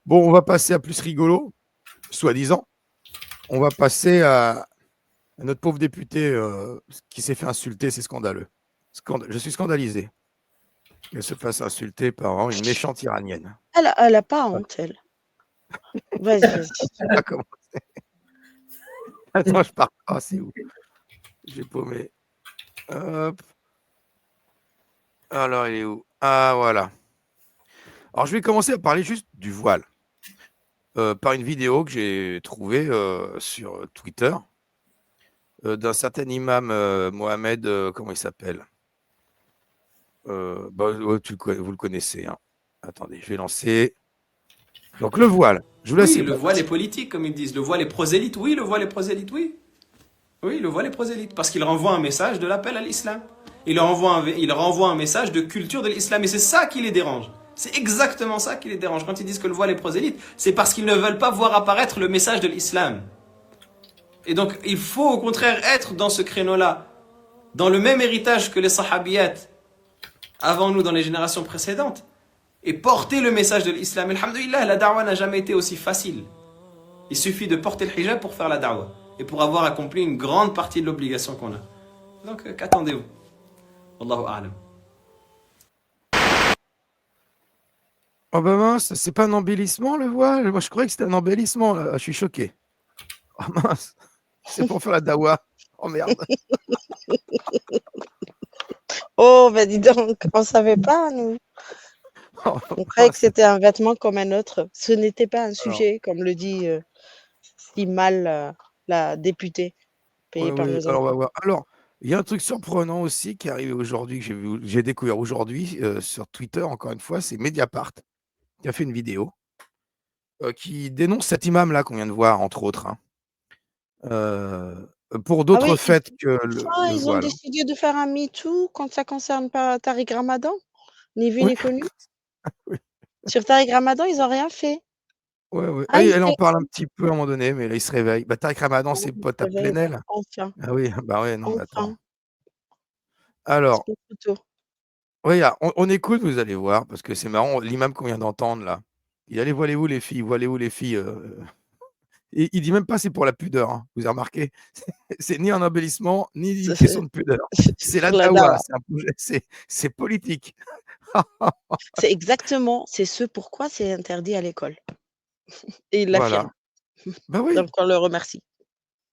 Bon, on va passer à plus rigolo, soi-disant. On va passer à notre pauvre député qui s'est fait insulter, c'est scandaleux. Je suis scandalisé qu'elle se fasse insulter par une méchante iranienne. Elle a pas honte, elle. Vas-y, vas-y. Je sais pas comment c'est. Attends, je pars. Ah, c'est où? J'ai paumé. Hop. Alors, il est où? Ah, voilà. Alors, je vais commencer à parler juste du voile. Par une vidéo que j'ai trouvée sur Twitter d'un certain imam Mohamed, comment il s'appelle? Ouais, vous le connaissez. Hein. Attendez, je vais lancer. Donc, le voile. Je vous laisse. Oui, le voile est politique, comme ils disent. Le voile est prosélyte. Oui, le voile est prosélyte, oui. Oui, le voile est prosélyte. Parce qu'il renvoie un message de l'appel à l'islam. Il renvoie un message de culture de l'islam. Et c'est ça qui les dérange. C'est exactement ça qui les dérange. Quand ils disent que le voile est prosélyte, c'est parce qu'ils ne veulent pas voir apparaître le message de l'islam. Et donc, il faut au contraire être dans ce créneau-là, dans le même héritage que les sahabiyat avant nous dans les générations précédentes, et porter le message de l'islam. Alhamdulillah, la da'wah n'a jamais été aussi facile. Il suffit de porter le hijab pour faire la da'wah et pour avoir accompli une grande partie de l'obligation qu'on a. Donc, qu'attendez-vous? Wallahu a'lam. Oh ben mince, c'est pas un embellissement le voile? Moi je croyais que c'était un embellissement là. Je suis choqué. Oh mince, c'est pour faire la dawa. Oh merde. Oh, bah dis donc, on savait pas, nous. Oh, On croyait que mince. c'était un vêtement comme un autre. Ce n'était pas un Alors, sujet, comme le dit si mal la députée payée par nos alors on va impôts. voir. Alors, il y a un truc surprenant aussi qui est arrivé aujourd'hui, que j'ai découvert aujourd'hui sur Twitter, encore une fois, c'est Mediapart qui a fait une vidéo qui dénonce cet imam-là qu'on vient de voir, entre autres, hein, pour Ah d'autres oui, faits que le ils ont voile. décidé de faire un MeToo quand ça concerne pas Tariq Ramadan, ni vu Oui, ni connu. oui. Sur Tariq Ramadan, ils ont rien fait. Ouais, ouais. Ah, Ah, ils elle en étaient parle un petit peu à un moment donné, mais là, il se réveille. Bah, Tariq Ramadan, c'est pote à réveillés, Plenel. enfin, Ah oui, bah ouais, non, mais attends. enfin, c'est Alors, pas trop tôt. regarde, on écoute, vous allez voir, parce que c'est marrant, l'imam qu'on vient d'entendre là, il allait voilez-vous les filles, voilez-vous les filles. Et il dit même pas c'est pour la pudeur, hein, vous avez remarqué? C'est ni un embellissement, ni une question de pudeur. C'est C'est la pour la dawa, dawa. c'est un projet, c'est politique. C'est ce pourquoi c'est interdit à l'école et il l'affirme. Voilà. Bah oui, Donc on le remercie.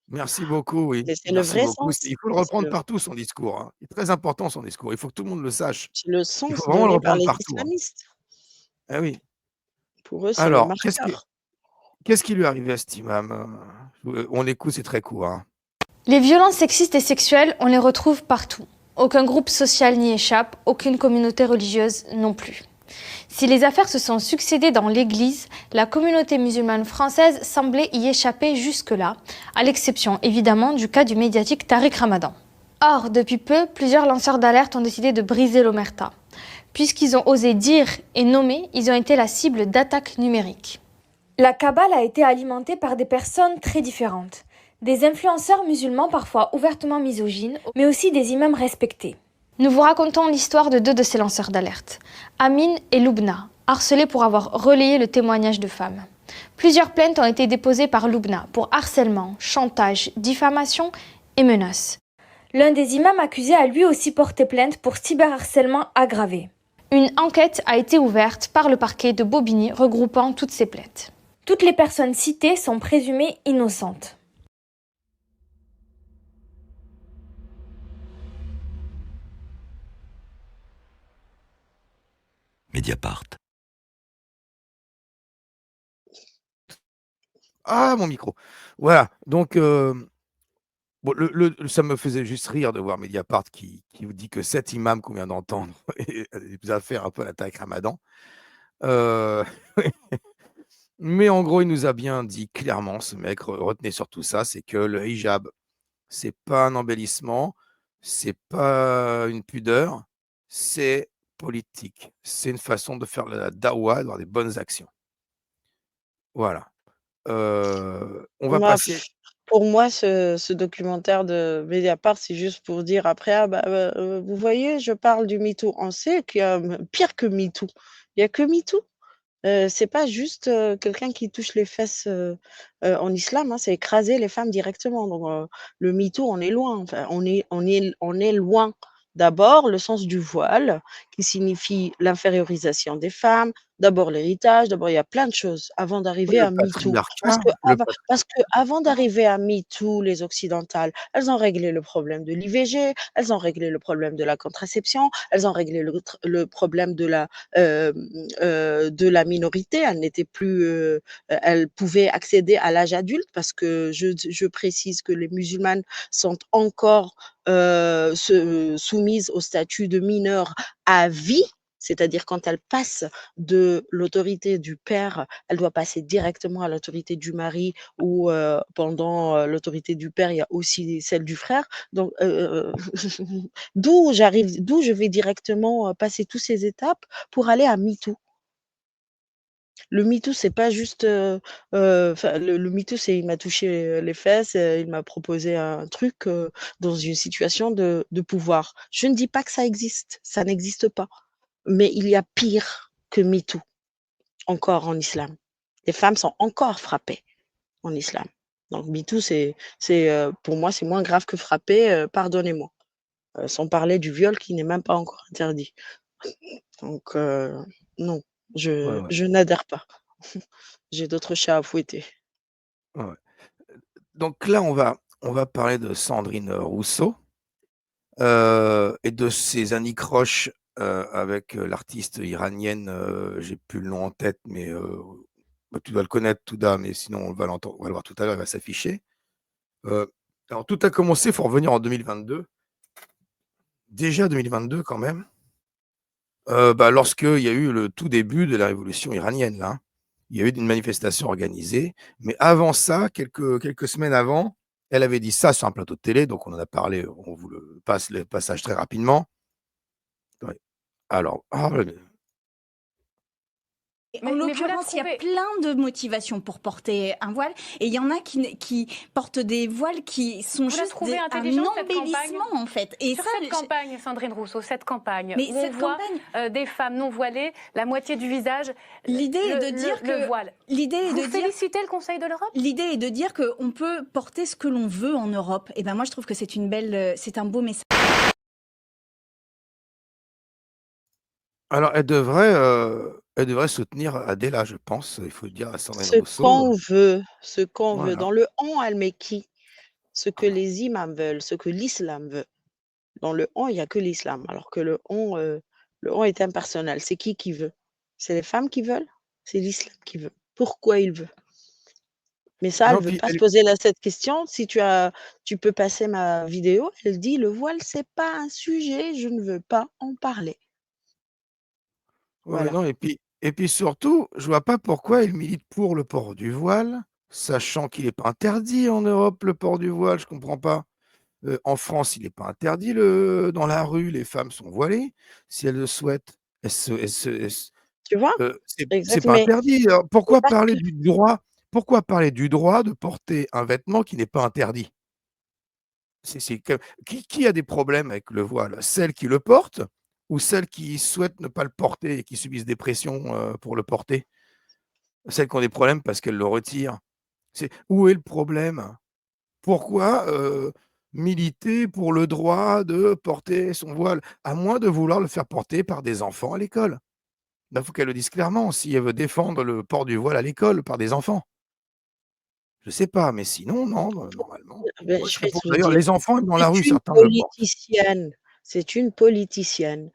merci beaucoup, oui. Mais c'est le Merci vrai beaucoup. sens. Il faut le reprendre partout son discours, hein. Il est très important son discours, il faut que tout le monde le sache. C'est le Il faut sens vraiment le donné par reprendre les partout, hein. islamistes. Ah oui. Pour eux, c'est le Alors, marqueur. qu'est-ce qui lui est arrivé à cet imam? On l'écoute, c'est très court, hein. Les violences sexistes et sexuelles, on les retrouve partout. Aucun groupe social n'y échappe, aucune communauté religieuse non plus. Si les affaires se sont succédées dans l'Église, la communauté musulmane française semblait y échapper jusque-là, à l'exception évidemment du cas du médiatique Tariq Ramadan. Or, depuis peu, plusieurs lanceurs d'alerte ont décidé de briser l'omerta. Puisqu'ils ont osé dire et nommer, ils ont été la cible d'attaques numériques. La Kabbale a été alimentée par des personnes très différentes. Des influenceurs musulmans parfois ouvertement misogynes, mais aussi des imams respectés. Nous vous racontons l'histoire de deux de ces lanceurs d'alerte, Amine et Loubna, harcelés pour avoir relayé le témoignage de femmes. Plusieurs plaintes ont été déposées par Loubna pour harcèlement, chantage, diffamation et menaces. L'un des imams accusés a lui aussi porté plainte pour cyberharcèlement aggravé. Une enquête a été ouverte par le parquet de Bobigny regroupant toutes ces plaintes. Toutes les personnes citées sont présumées innocentes. Mediapart. Ah, mon micro. Voilà, donc bon, ça me faisait juste rire de voir Mediapart qui vous dit que cet imam qu'on vient d'entendre vous a fait un peu l'attaque Ramadan. Mais en gros, il nous a bien dit clairement, ce mec, retenez surtout ça, c'est que le hijab, c'est pas un embellissement, c'est pas une pudeur, c'est politique. C'est une façon de faire la dawa, d'avoir des bonnes actions. Voilà. On va Moi, passer. pour moi, ce documentaire de Mediapart, c'est juste pour dire après: «Ah bah, vous voyez, je parle du MeToo». On sait qu'il y a pire que MeToo. Il y a que MeToo. C'est pas juste, quelqu'un qui touche les fesses, en islam, hein, c'est écraser les femmes directement. Donc, le MeToo, on est loin, enfin, on est loin. D'abord, le sens du voile qui signifie l'infériorisation des femmes, d'abord l'héritage, d'abord il y a plein de choses avant Oui, d'arriver le à MeToo. patriarcat, le pat Parce qu'avant d'arriver à MeToo, les occidentales, elles ont réglé le problème de l'IVG, elles ont réglé le problème de la contraception, elles ont réglé le problème de la minorité. Elle n'était plus, elle pouvait accéder à l'âge adulte parce que je précise que les musulmanes sont encore soumises au statut de mineur à vie. C'est-à-dire quand elle passe de l'autorité du père, elle doit passer directement à l'autorité du mari ou pendant l'autorité du père, il y a aussi celle du frère. Donc, d'où je vais directement passer toutes ces étapes pour aller à MeToo. Le MeToo, c'est pas juste, enfin le MeToo, c'est il m'a touché, les fesses, il m'a proposé un truc, dans une situation de pouvoir. Je ne dis pas que ça existe, ça n'existe pas, mais il y a pire que MeToo, encore en islam. Les femmes sont encore frappées en islam. Donc MeToo, pour moi, c'est moins grave que frapper, pardonnez-moi. Sans parler du viol qui n'est même pas encore interdit. Donc non, ouais, je ouais, je n'adhère pas. J'ai d'autres chats à fouetter. ouais, ouais. Donc là, on va parler de Sandrine Rousseau, et de ses anicroches, avec, l'artiste iranienne, j'ai plus le nom en tête, mais, bah, tu dois le connaître, Touda, mais sinon on va le voir tout à l'heure, il va s'afficher. Alors tout a commencé, il faut revenir en 2022. Déjà 2022 quand même, bah, lorsqu'il y a eu le tout début de la révolution iranienne là, hein. Il y a eu une manifestation organisée, mais avant ça, quelques semaines avant, elle avait dit ça sur un plateau de télé, donc on en a parlé, on vous le passe le passage très rapidement. Ouais. Alors, En Mais vous la l'occurrence, il y a trouvez, plein de motivations pour porter un voile et il y en a qui portent des voiles qui sont vous la juste trouvez un intelligente, cette campagne? embellissement en fait. Et Sur ça, cette campagne, Sandrine Rousseau, cette campagne mais où on cette voit campagne, des femmes non voilées, la moitié du visage, l'idée est de dire le que voile. l'idée est Vous de dire félicitez le Conseil de l'Europe? l'idée est de dire qu'on peut porter ce que l'on veut en Europe. Et ben moi je trouve que c'est une belle, c'est un beau message. alors elle devrait soutenir Adela, je pense, il faut le dire à Sandrine Ce Rousseau, qu'on veut, ce qu'on veut. voilà. Dans le on, elle met qui? Ce que les imams veulent, ce que l'islam veut. Dans le on, il y a que l'islam, alors que le on est impersonnel. C'est qui veut? C'est les femmes qui veulent? C'est l'islam qui veut. Pourquoi il veut? Mais ça, elle Non, veut puis pas se elle poser cette question. Si tu peux passer ma vidéo, elle dit: «Le voile, c'est pas un sujet, je ne veux pas en parler». ouais, ouais, Voilà. non et puis surtout, je vois pas pourquoi elle milite pour le port du voile, sachant qu'il est pas interdit en Europe, le port du voile, je comprends pas. En France, il est pas interdit dans la rue, les femmes sont voilées. Si elles le souhaitent, Tu vois? c'est Exact, pas mais interdit. Alors c'est parce que pourquoi parler du droit de porter un vêtement qui n'est pas interdit? C'est que qui a des problèmes avec le voile? Celles qui le portent ou celles qui souhaitent ne pas le porter et qui subissent des pressions, pour le porter? Celles qui ont des problèmes parce qu'elles le retirent. Où est le problème? Pourquoi, militer pour le droit de porter son voile? À moins de vouloir le faire porter par des enfants à l'école. Il faut qu'elle le dise clairement, si elle veut défendre le port du voile à l'école par des enfants. Je sais pas, mais sinon non, normalement. beh, Moi, je je serais vais pour te le d'ailleurs dire. les enfants même dans la rue, C'est une certains le portent. politicienne, c'est une politicienne.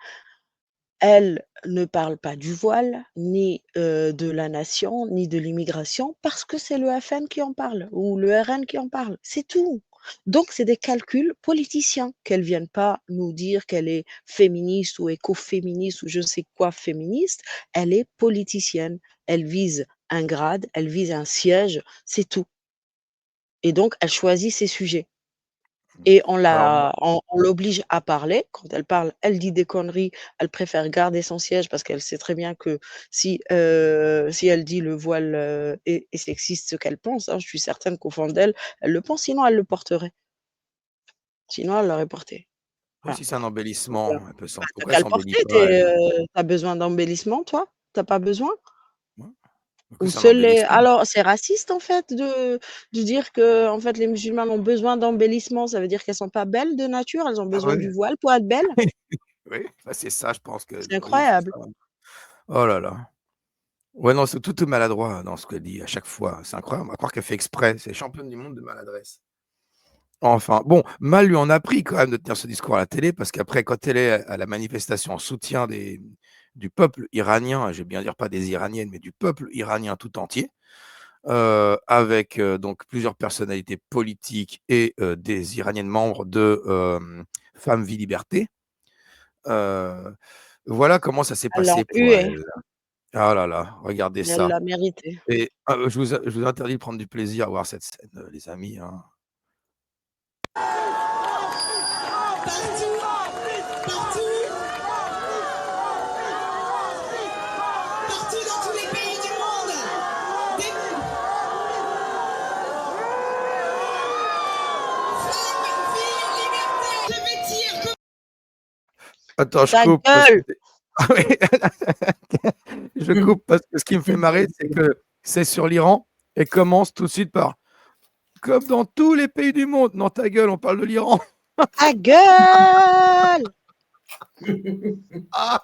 Elle ne parle pas du voile, ni, de la nation, ni de l'immigration, parce que c'est le FN qui en parle ou le RN qui en parle, c'est tout. Donc c'est des calculs politiciens, qu'elle vienne pas nous dire qu'elle est féministe ou écoféministe ou je sais quoi féministe, elle est politicienne. Elle vise un grade, elle vise un siège, c'est tout et donc elle choisit ses sujets. Et Alors moi on l'oblige à parler. Quand elle parle, elle dit des conneries, elle préfère garder son siège parce qu'elle sait très bien que si elle dit le voile, est sexiste, ce qu'elle pense, hein, je suis certaine qu'au fond d'elle, elle le pense, sinon elle le porterait. Sinon elle l'aurait porté. oui, Voilà. si c'est un Donc embellissement, elle peut bah, tu pourquoi elle qu'à le s'embellit porter, pas elle? tu besoin d'embellissement toi? T'as pas besoin? que Ou c'est un seuls les embellissement. alors c'est raciste en fait de dire que en fait les musulmanes ont besoin d'embellissement, ça veut dire qu'elles sont pas belles de nature, elles ont Ah besoin ouais? du voile pour être belles? Oui, bah, c'est ça, je pense que C'est oui, c'est incroyable. ça. Oh là là. Ouais, non, c'est tout est maladroit dans ce qu'elle dit à chaque fois. C'est incroyable, on va croire qu'elle fait exprès. C'est championne du monde de maladresse. Enfin, bon, mal lui en a pris quand même de tenir ce discours à la télé parce qu'après quand elle est à la manifestation en soutien du peuple iranien, je vais bien dire pas des Iraniennes, mais du peuple iranien tout entier, avec, donc plusieurs personnalités politiques et des Iraniennes membres de, Femmes, Vie, Liberté. Voilà comment ça s'est Elles l'ont passé pour huée, elle. Ah là là, regardez et elle ça l'a mérité. et je vous interdis de prendre du plaisir à voir cette scène, les amis, hein. Partout dans tous les pays du monde. Femmes, vie, liberté. Je vais dire Attends, je Ta coupe parce que gueule! ah oui, je coupe parce que ce qui me fait marrer, c'est que c'est sur l'Iran et commence tout de suite par: «Comme dans tous les pays du monde». Non, ta gueule, on parle de l'Iran. Ta gueule! Ah!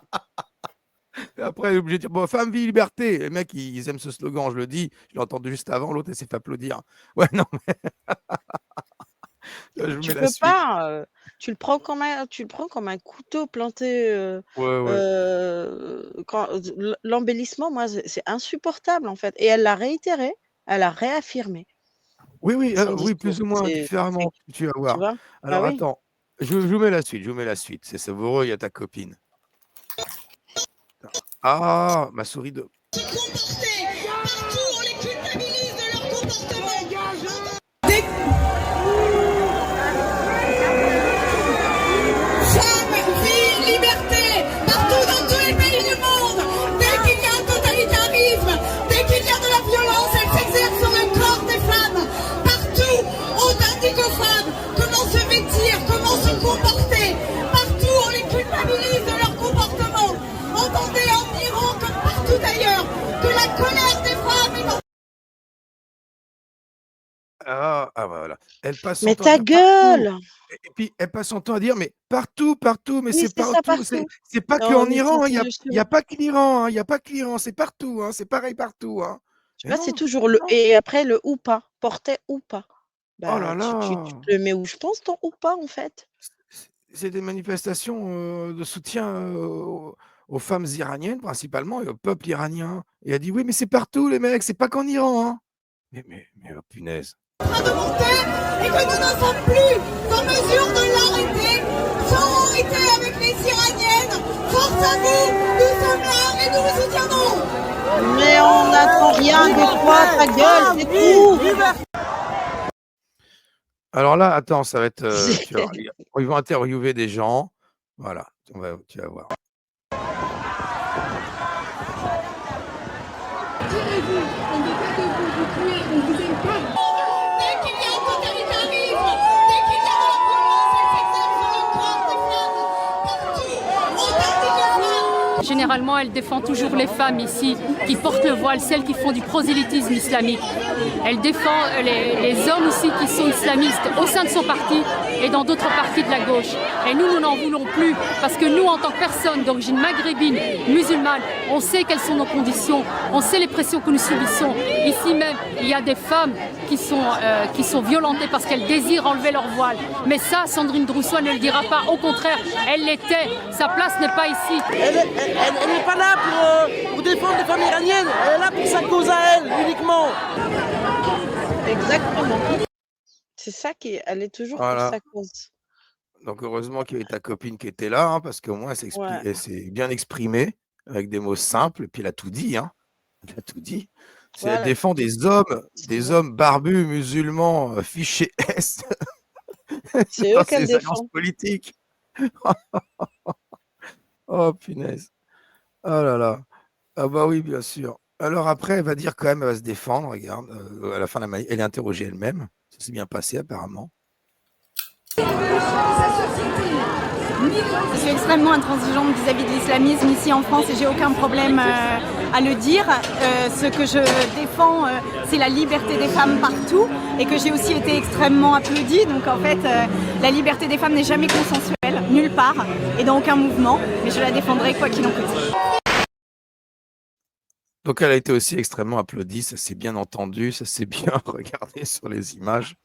Et après, elle est obligée de dire: «Bon, femme, vie, liberté». Les mecs, ils aiment ce slogan, je le dis, je l'ai entendu juste avant, l'autre, elle s'est fait applaudir. Ouais, non, mais je vous Tu mets la peux suite. pas, tu le prends comme un couteau planté, Ouais, ouais. quand l'embellissement, moi, c'est insupportable, en fait et elle l'a réitéré, elle a réaffirmé Oui, oui, son oui, discours. plus ou moins C'est différemment, tu vas tu voir. vois? Ah Alors oui. attends, je vous mets la suite, je vous mets la suite. C'est savoureux, il y a ta copine. Ah! Ma souris de se comporter. Partout, on les culpabilise de leur comportement. Femmes, vie, liberté. Partout dans tous les pays du monde. Dès qu'il y a un totalitarisme, dès qu'il y a de la violence, elle s'exerce sur le corps des femmes. Partout, on indique aux femmes comment se vêtir, comment se comporter. Partout, on les culpabilise de leur comportement. Entendez en Iran comme partout ailleurs que la colère des femmes est ah, voilà. Elle passe son Mais temps à ta dire: «Partout» gueule! et puis elle passe son temps à dire: «Mais partout, partout, mais Oui, c'est c'est ça, partout, c'est partout. c'est pas Non, qu'en mais Iran, il y a il y justement, a pas que l'Iran, hein, il y a pas que l'Iran, c'est partout, hein, c'est pareil partout, hein». tu Mais vois, c'est non, toujours le non. et après le ou pas, porter ou pas. Oh là Bah, tu là! te le mets où je pense ton ou pas, en fait. C'est des manifestations, de soutien, aux femmes iraniennes principalement et au peuple iranien et elle dit: «Oui, mais c'est partout les mecs, c'est pas qu'en Iran, hein». Mais oh punaise. en train de monter et que nous n'en sommes plus en mesure de l'arrêter. Solidarité avec les Iraniennes. Force à vous, nous sommes là et nous vous soutiendrons. Mais on n'attend rien de toi, ta gueule, c'est tout! Alors là, attends, ça va être, C'est tu vas voir, ils vont interviewer des gens, voilà, tu vas voir. Dès qu'il y a un totalitarisme, dès qu'il y a de la violence, elle s'exerce sur le corps des femmes. Partout, on indique aux femmes. Généralement, elle défend toujours les femmes ici qui portent le voile, celles qui font du prosélytisme islamique. Elle défend les hommes aussi qui sont islamistes au sein de son parti et dans d'autres partis de la gauche. Et nous n'en voulons plus parce que nous, en tant que personnes d'origine maghrébine, musulmane, on sait quelles sont nos conditions, on sait les pressions que nous subissons. Ici même, il y a des femmes qui sont violentées parce qu'elles désirent enlever leur voile. Mais ça, Sandrine Rousseau ne le dira pas. Au contraire, elle l'était. Sa place n'est pas ici. Elle n'est pas là pour défendre les femmes iraniennes, elle est là pour sa cause à elle, uniquement. exactement. C'est ça elle est toujours pour Voilà, sa cause. donc heureusement qu'il y avait ta copine qui était là, hein, parce qu'au moins Ouais, elle s'est bien exprimée avec des mots simples et puis elle a tout dit, hein. Elle a tout dit. Elle voilà, défend c'est des vrai. hommes barbus, musulmans, fichés S C'est eux dans qu'elle ses alliances défend. politiques. Oh punaise. Oh là là. Ah bah oui, bien sûr. Alors après, elle va dire quand même, elle va se défendre, regarde, à la fin de la elle est interrogée elle-même. Ça s'est bien passé apparemment. Je suis extrêmement intransigeante vis-à-vis de l'islamisme ici en France et j'ai aucun problème à le dire. Ce que je défends, c'est la liberté des femmes partout et que j'ai aussi été extrêmement applaudie. Donc en fait, la liberté des femmes n'est jamais consensuelle, nulle part et dans aucun mouvement, mais je la défendrai quoi qu'il en coûte. Donc elle a été aussi extrêmement applaudie, ça s'est bien entendu, ça s'est bien regardé sur les images.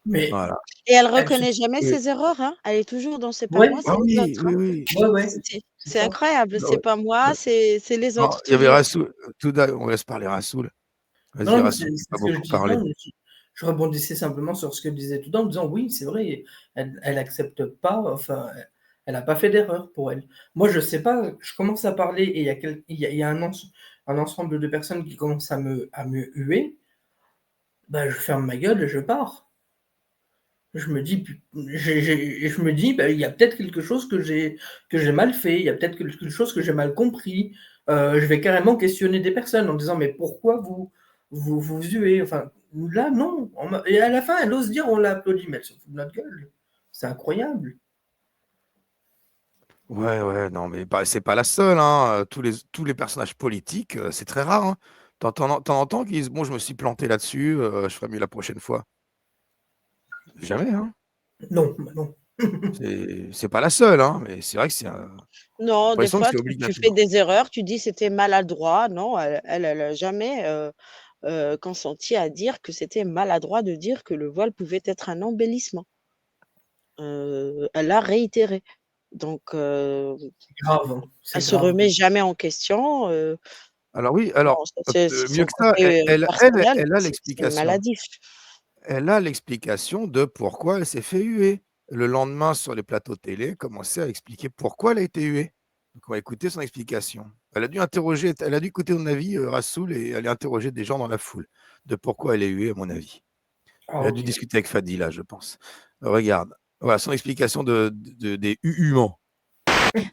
Mais Voilà. Et elle elle se reconnaît jamais oui. ses erreurs, hein. Elle est toujours dans c'est pas Ouais, moi, Ah c'est les oui, autres, hein. oui, oui. ouais, C'est c'est c'est ça. incroyable, Bah c'est ouais. pas moi, c'est les Non, autres, il y avait toujours. Rassoul. On laisse parler Rassoul. Vas-y, Non, mais Rassoul, c'est tu pas ce que je beaucoup disais, parlé. je rebondissais simplement sur ce que disait tout en disant oui, c'est vrai, elle accepte pas, enfin, elle a pas fait d'erreur pour elle. Moi, je sais pas, je commence à parler et il y a un ensemble de personnes qui commencent à me huer, bah, je ferme ma gueule et je pars. Je me dis, bah, il y a peut-être quelque chose que j'ai mal fait, il y a peut-être quelque chose que j'ai mal compris. Je vais carrément questionner des personnes en disant, mais pourquoi vous huez? Enfin, là, non. Et à la fin, elle ose dire, on l'a applaudi, mais elle se fout de notre gueule. C'est incroyable. Ouais, non, mais c'est pas la seule, hein. Tous les personnages politiques, c'est très rare, hein. T'en entends qui disent, bon, je me suis planté là-dessus, je ferai mieux la prochaine fois. Jamais, hein. Non, bah non. C'est pas la seule, hein, mais c'est vrai que j'ai Non, des l'impression que fois, c'est tu fais obligatoire. des erreurs, tu dis: «C'était maladroit». Non, elle a jamais, consenti à dire que c'était maladroit de dire que le voile pouvait être un embellissement. Elle l'a réitéré. Donc C'est grave, hein, elle c'est se grave. remet jamais en question, Alors oui, non, ça c'est mieux son que ça, côté, personnel, elle a c'est l'explication. maladif. Elle a l'explication de pourquoi elle s'est fait huer. Le lendemain, sur les plateaux télé, elle commençait à expliquer pourquoi elle a été huée. Donc on va écouter son explication. Elle a dû écouter mon avis, Rassoul, et aller interroger des gens dans la foule de pourquoi elle est huée, à mon avis. Ah Elle a dû OK. discuter avec Fadila, je pense. Regarde, voilà son explication des huements.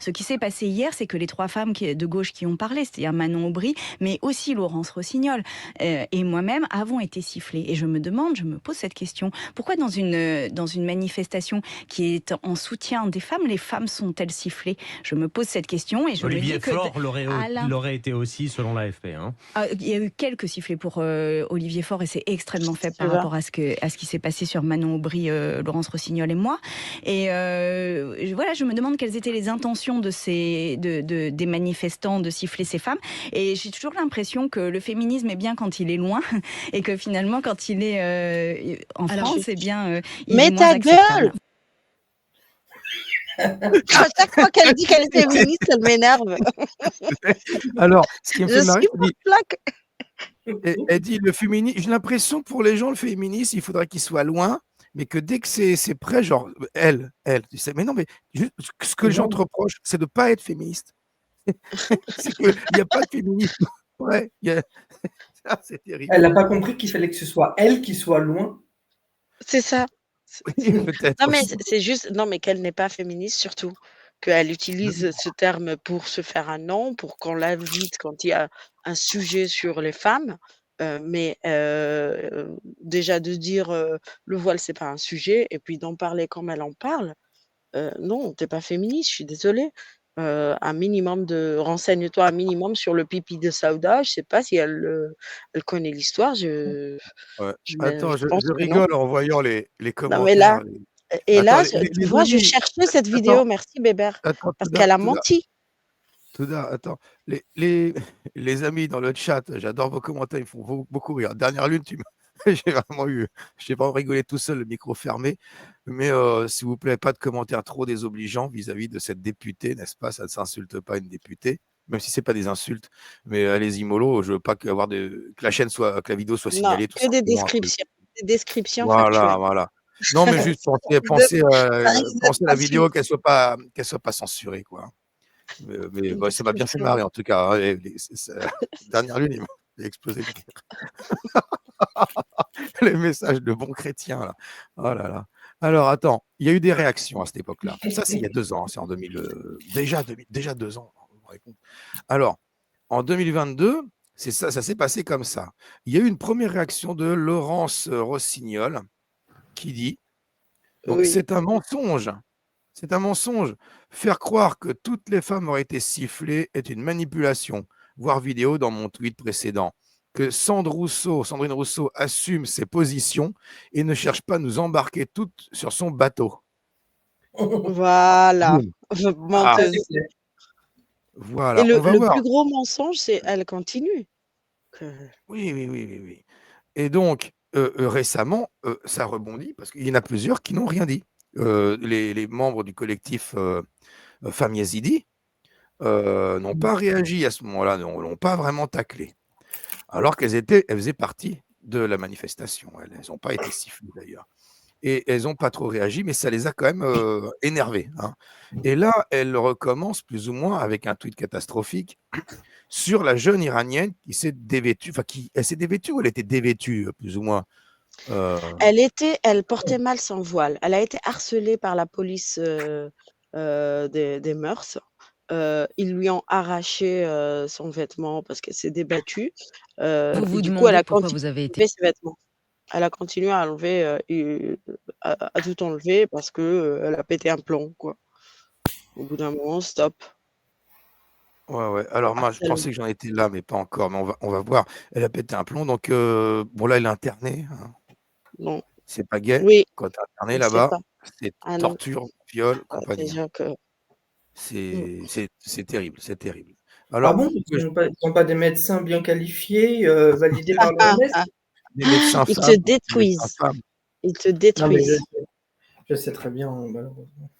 Ce qui s'est passé hier, c'est que les trois femmes de gauche qui ont parlé, c'est-à-dire Manon Aubry, mais aussi Laurence Rossignol et moi-même, avons été sifflées. Et je me pose cette question. Pourquoi dans une manifestation qui est en soutien des femmes, les femmes sont-elles sifflées? Je me pose cette question et je Olivier me dis que... Faure l'aurait été aussi, selon l'AFP. Hein. Il y a eu quelques sifflets pour Olivier Faure et c'est extrêmement faible par C'est vrai. rapport à ce qui s'est passé sur Manon Aubry, Laurence Rossignol et moi. Et voilà, je me demande quelles étaient les intentions des manifestants de siffler ces femmes. Et j'ai toujours l'impression que le féminisme est bien quand il est loin et que finalement, quand il est en France, eh bien, il Mais est moins ta acceptable. gueule! À chaque fois qu'elle dit qu'elle est féministe, elle m'énerve. Alors, ce qui me fait Je marrer, suis plaque. elle dit le féminisme. J'ai l'impression pour les gens, le féminisme, il faudrait qu'il soit loin, mais que dès que c'est près, genre, tu sais, mais non, mais ce que les gens te reprochent, c'est de ne pas être féministe. C'est qu'il n'y a pas de féminisme. Ouais, c'est terrible. Elle n'a pas compris qu'il fallait que ce soit elle qui soit loin. C'est ça. Oui, peut-être. Non, mais aussi. c'est juste non, mais qu'elle n'est pas féministe surtout, qu'elle utilise ce terme pour se faire un nom, pour qu'on l'invite quand il y a un sujet sur les femmes, mais déjà de dire, le voile, c'est pas un sujet et puis d'en parler comme elle en parle, non, tu es pas féministe, je suis désolée. Un minimum renseigne-toi un minimum sur le pipi de Sauda, je sais pas si elle connaît l'histoire, Ouais. je Attends, je je pense que non. rigole en voyant les Non, mais là commentaires. et Attends, là, tu les vois, je amis. cherchais cette Attends, vidéo, merci Bébert, attends, parce qu'elle a menti. Attends. Les amis dans le chat, j'adore vos commentaires, ils font beaucoup rire. Dernière lune, j'ai vraiment rigolé tout seul, le micro fermé. Mais s'il vous plaît, pas de commentaires trop désobligeants vis-à-vis de cette députée, n'est-ce pas? Ça ne s'insulte pas une députée, même si c'est pas des insultes. Mais allez-y mollo, je veux pas que la vidéo soit Non, signalée tout que des simplement. descriptions Voilà, factuelles. voilà. Non, mais juste pensez à la vidéo qu'elle soit pas censurée, quoi. Mais Une bah, ça m'a bien fait description. marrer en tout cas, hein, dernière lune, il m'a explosé le cœur. Les messages de bons chrétiens là. Oh là là. Alors attends, il y a eu des réactions à cette époque-là. Ça, c'est il y a 2 ans, c'est en 2000, déjà 2 ans, vous vous rendez compte? Alors, en 2022, ça s'est passé comme ça. Il y a eu une première réaction de Laurence Rossignol qui dit: donc Oui. c'est un mensonge. C'est un mensonge. Faire croire que toutes les femmes auraient été sifflées est une manipulation. voir vidéo dans mon tweet précédent, que Sandrine Rousseau assume ses positions et ne cherche pas à nous embarquer toutes sur son bateau. Voilà, Boum. menteuse. Voilà, Et on va le voir. plus gros mensonge, c'est elle continue. Oui. Et donc, récemment, ça rebondit parce qu'il y en a plusieurs qui n'ont rien dit. Les membres du collectif Femmes Yazidis n'ont pas réagi à ce moment-là, n'ont pas vraiment taclé, alors elles faisaient partie de la manifestation. Elles n'ont pas été sifflées d'ailleurs. Et elles n'ont pas trop réagi, mais ça les a quand même énervées, hein. Et là, elles recommencent plus ou moins avec un tweet catastrophique sur la jeune Iranienne qui s'est dévêtue. Enfin, elle s'est dévêtue ou elle était dévêtue, plus ou moins Elle portait mal son voile. Elle a été harcelée par la police des mœurs. Ils lui ont arraché son vêtement parce qu'elle s'est débattue. Vous vous Du coup, elle demandez a pourquoi continué vous avez à été enlever ses vêtements. Elle a continué à enlever, à tout enlever parce que elle a pété un plomb, quoi. Au bout d'un moment, stop. Ouais. Alors moi, je pensais que j'en étais là, mais pas encore. Mais on va voir. Elle a pété un plomb, donc bon là, elle est internée, hein. Non. C'est pas gai. Oui, Quand tu es on interné ne sait là-bas, pas. c'est Ah non. torture, viol, compagnie, hein. Déjà que C'est terrible, c'est terrible. Ah Alors, bon? Ils n'ont pas des médecins bien qualifiés, validés par l'OMS? des médecins Ils te femmes, des médecins détruisent. femmes. Ils te Non, mais détruisent. je sais très bien, malheureusement.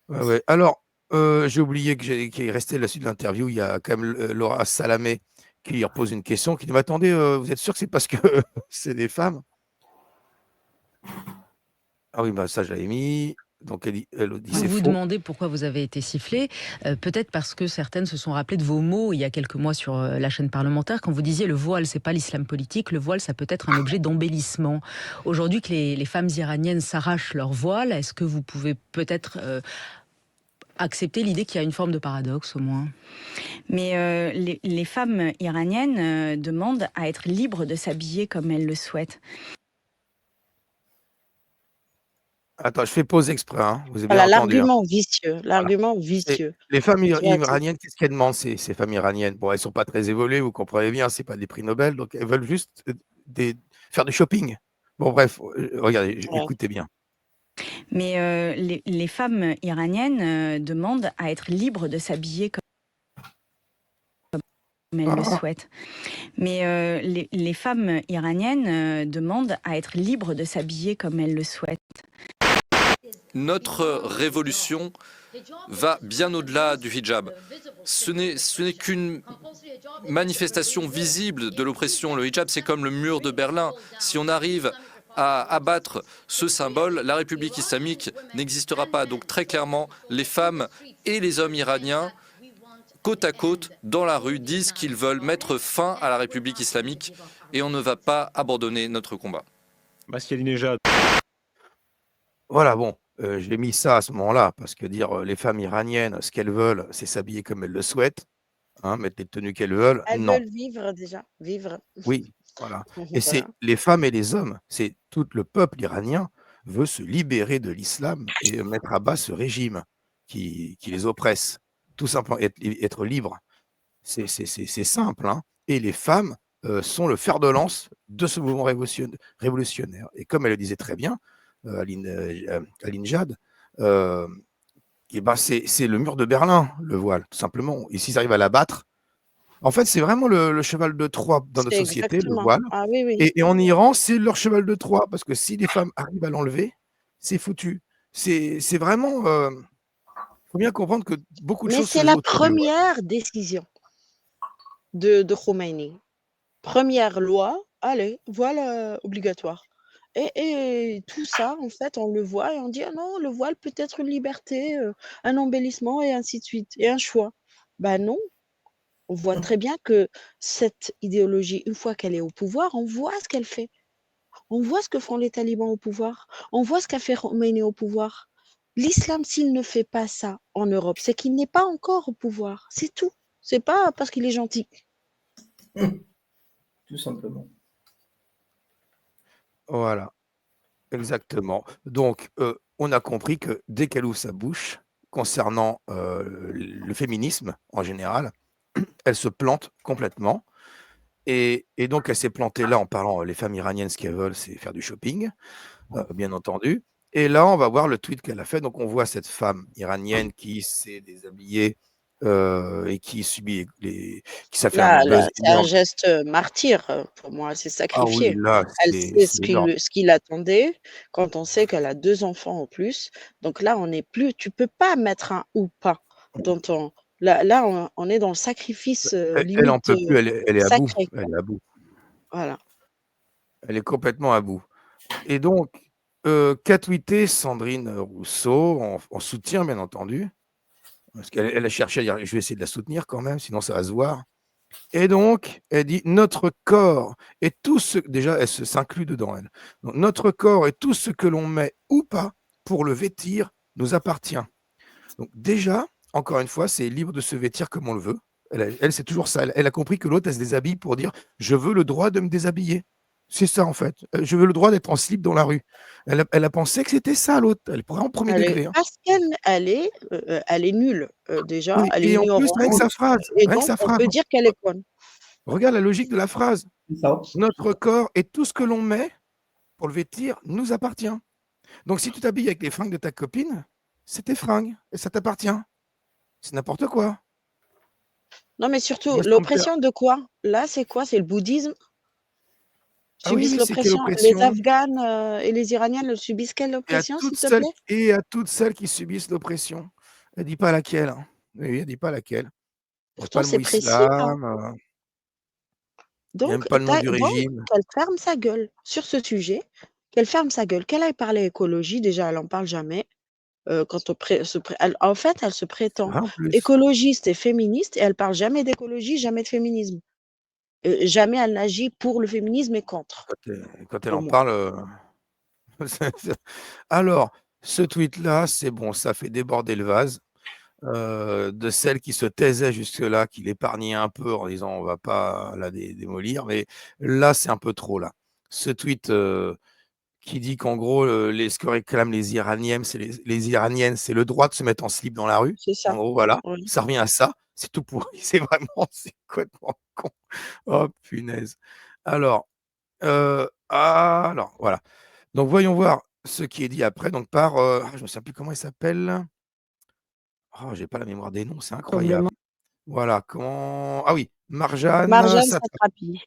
Ouais. Alors, j'ai oublié qu'il restait la suite de l'interview. Il y a quand même Laura Salamé qui lui repose une question, qui dit: «Mais attendez, vous êtes sûr que c'est parce que c'est des femmes?» Ah oui, bah ça, je l'avais mis. Donc elle dit Vous c'est vous faux. demandez pourquoi vous avez été sifflée, peut-être parce que certaines se sont rappelées de vos mots il y a quelques mois sur la chaîne parlementaire, quand vous disiez le voile, c'est pas l'islam politique, le voile, ça peut être un objet d'embellissement. Aujourd'hui que les femmes iraniennes s'arrachent leur voile, est-ce que vous pouvez peut-être accepter l'idée qu'il y a une forme de paradoxe au moins? Mais les femmes iraniennes demandent à être libres de s'habiller comme elles le souhaitent. Attends, je fais pause exprès, hein, vous avez bien Voilà, entendu, hein. l'argument Et vicieux. les femmes Tu vois, c'est iraniennes, qu'est-ce qu'elles demandent, ces femmes iraniennes? Bon, elles sont pas très évoluées, vous comprenez bien, c'est pas des prix Nobel, donc elles veulent juste faire du shopping. Bon bref, regardez, Ouais. écoutez bien. Mais les femmes iraniennes demandent à être libres de s'habiller comme elles le souhaitent. Mais les femmes iraniennes demandent à être libres de s'habiller comme elles le souhaitent. Notre révolution va bien au-delà du hijab. Ce n'est qu'une manifestation visible de l'oppression. Le hijab, c'est comme le mur de Berlin. Si on arrive à abattre ce symbole, la République islamique n'existera pas. Donc très clairement, les femmes et les hommes iraniens, côte à côte, dans la rue, disent qu'ils veulent mettre fin à la République islamique et on ne va pas abandonner notre combat. Voilà, bon, j'ai mis ça à ce moment-là, parce que dire les femmes iraniennes, ce qu'elles veulent, c'est s'habiller comme elles le souhaitent, hein, mettre les tenues qu'elles veulent, Elles non. veulent vivre déjà, vivre. Oui, voilà. Et c'est Voilà. les femmes et les hommes, c'est tout le peuple iranien veut se libérer de l'islam et mettre à bas ce régime qui les oppresse. Tout simplement, être libre. C'est simple, hein. Et les femmes sont le fer de lance de ce mouvement révolutionnaire. Et comme elle le disait très bien, Aline Jade, et ben c'est le mur de Berlin, le voile, tout simplement. Et s'ils arrivent à l'abattre, en fait, c'est vraiment le cheval de Troie dans notre C'est société, le exactement. voile. Ah oui, oui. Et en Iran, c'est leur cheval de Troie, parce que si les femmes arrivent à l'enlever, c'est foutu. C'est vraiment... Il faut bien comprendre que beaucoup de Mais choses se c'est jouent la autour du voile. première décision de Khomeini. Première loi, allez, voile obligatoire. Et tout ça, en fait, on le voit et on dit: «Ah non, le voile peut être une liberté, un embellissement» et ainsi de suite et un choix. Bah non, on voit très bien que cette idéologie, une fois qu'elle est au pouvoir, on voit ce qu'elle fait. On voit ce que font les talibans au pouvoir. On voit ce qu'a fait Khomeini au pouvoir. L'islam, s'il ne fait pas ça en Europe, c'est qu'il n'est pas encore au pouvoir. C'est tout. C'est pas parce qu'il est gentil. Tout simplement. Voilà, exactement. Donc, on a compris que dès qu'elle ouvre sa bouche concernant le féminisme en général, elle se plante complètement. Et donc, elle s'est plantée là en parlant, les femmes iraniennes, ce qu'elles veulent, c'est faire du shopping, bien entendu. Et là, on va voir le tweet qu'elle a fait. Donc, on voit cette femme iranienne qui s'est déshabillée et qui subit qui ça fait un buzz C'est un énorme. geste martyr pour moi, elle s'est Ah oui, sacrifiée. là, Elle sait c'est énorme. ce qui l'attendait quand on sait qu'elle a 2 enfants en plus. Donc là, on n'est plus, tu peux pas mettre un ou pas dans ton. Là, on est dans le sacrifice Elle en limite peut plus, elle est à bout. sacré. Elle est à bout. Voilà. Elle est complètement à bout. Et donc, qu'a tweeté Sandrine Rousseau en soutien, bien entendu, parce qu'elle a cherché à dire je vais essayer de la soutenir quand même, sinon ça va se voir. Et donc, elle dit notre corps et tout ce. Déjà, elle s'inclut dedans, elle. Donc, notre corps et tout ce que l'on met ou pas pour le vêtir nous appartient. Donc, déjà, encore une fois, c'est libre de se vêtir comme on le veut. Elle c'est toujours ça. Elle a compris que l'autre, elle se déshabille pour dire je veux le droit de me déshabiller. C'est ça, en fait. Je veux le droit d'être en slip dans la rue. Elle a pensé que c'était ça, l'autre. Elle pourrait en premier degré. Hein. Parce qu'elle est nulle, déjà. Oui, Elle est et en plus, ignorante. rien que sa phrase. Et Rien que donc, sa on phrase. peut dire qu'elle est conne. Regarde la logique de la phrase. Ça. Notre corps et tout ce que l'on met pour le vêtir nous appartient. Donc, si tu t'habilles avec les fringues de ta copine, c'est tes fringues et ça t'appartient. C'est n'importe quoi. Non, mais surtout, Moi, ça me fait- l'oppression de quoi? Là, c'est quoi? C'est le bouddhisme? Ah oui, Subissent mais c'est quelle l'oppression. Les oppression? Afghanes et les Iraniennes elles subissent quelle oppression, s'il te plaît? Et à toutes celles qui subissent l'oppression. Elle dit pas laquelle. Hein. Oui, elle dit pas laquelle. Il n'y a Pourtant, pas le c'est mot précis, hein. islam. Il n'y a même Donc, pas le nom du régime. qu'elle ferme sa gueule sur ce sujet, qu'elle ferme sa gueule, qu'elle aille parler écologie. Déjà, elle en parle jamais. Quand on en fait, elle se prétend Ah, en plus. écologiste et féministe et elle parle jamais d'écologie, jamais de féminisme. Jamais elle n'agit pour le féminisme et contre. Quand elle Pour en moi. parle. Alors, ce tweet-là, c'est bon, ça fait déborder le vase. De celle qui se taisait jusque-là, qui l'épargnait un peu en disant on va pas la démolir, mais là c'est un peu trop là. Ce tweet qui dit qu'en gros ce que réclament les Iraniennes, les Iraniennes, c'est le droit de se mettre en slip dans la rue. C'est ça. En gros, voilà, Oui. ça revient à ça. C'est tout pourri. C'est complètement con. Oh punaise. Alors, voilà. Donc voyons voir ce qui est dit après. Donc par, je me souviens plus comment il s'appelle. Oh, j'ai pas la mémoire des noms, c'est incroyable. Voilà, comment. Ah oui, Marjane Marjane Satrapi. Satrapi.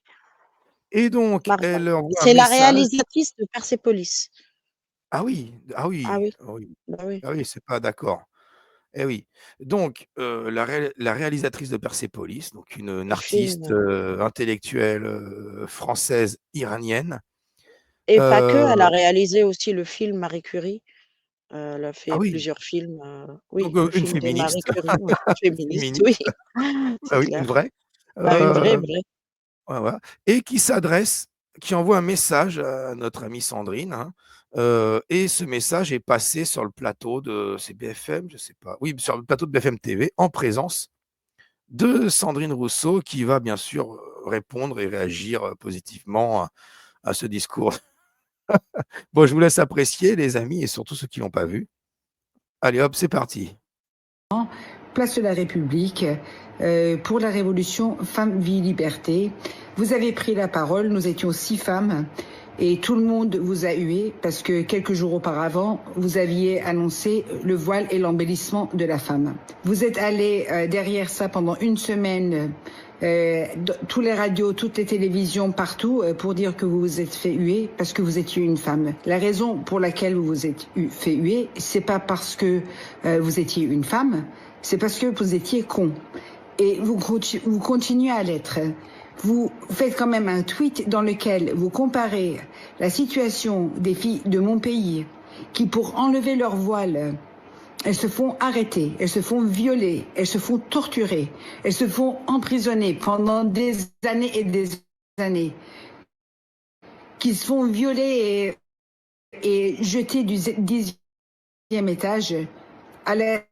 Et donc, Marjane. elle envoie un C'est la message. réalisatrice de Persépolis. Ah oui, ah oui, Ah oui. ah oui, Bah oui. ah oui, c'est pas d'accord. Eh oui. Donc, la réalisatrice de Persépolis, donc une artiste intellectuelle française iranienne. Et pas que, elle a réalisé aussi le film Marie Curie. Elle a fait Ah oui. plusieurs films. Oui, Donc, le une film de féministe. Marie Curie. Ouais, féministe, oui. Ah oui, clair. une vraie. Ah, une vraie. Ouais, voilà. Et qui envoie un message à notre amie Sandrine. Hein, et ce message est passé sur le plateau de BFM, je sais pas. Oui, sur le plateau de BFM TV, en présence de Sandrine Rousseau, qui va bien sûr répondre et réagir positivement à ce discours. Bon, je vous laisse apprécier, les amis, et surtout ceux qui l'ont pas vu. Allez, hop, c'est parti. Place de la République, pour la révolution Femmes, Vie, Liberté. Vous avez pris la parole, nous étions 6 femmes et tout le monde vous a hué parce que quelques jours auparavant, vous aviez annoncé le voile et l'embellissement de la femme. Vous êtes allé derrière ça pendant une semaine, tous les radios, toutes les télévisions, partout, pour dire que vous vous êtes fait huer parce que vous étiez une femme. La raison pour laquelle vous vous êtes fait huer, c'est pas parce que vous étiez une femme, c'est parce que vous étiez con. Et vous continuez à l'être. Vous faites quand même un tweet dans lequel vous comparez la situation des filles de mon pays qui, pour enlever leur voile, elles se font arrêter, elles se font violer, elles se font torturer, elles se font emprisonner pendant des années et des années, qui se font violer et jeter du 10e étage, à la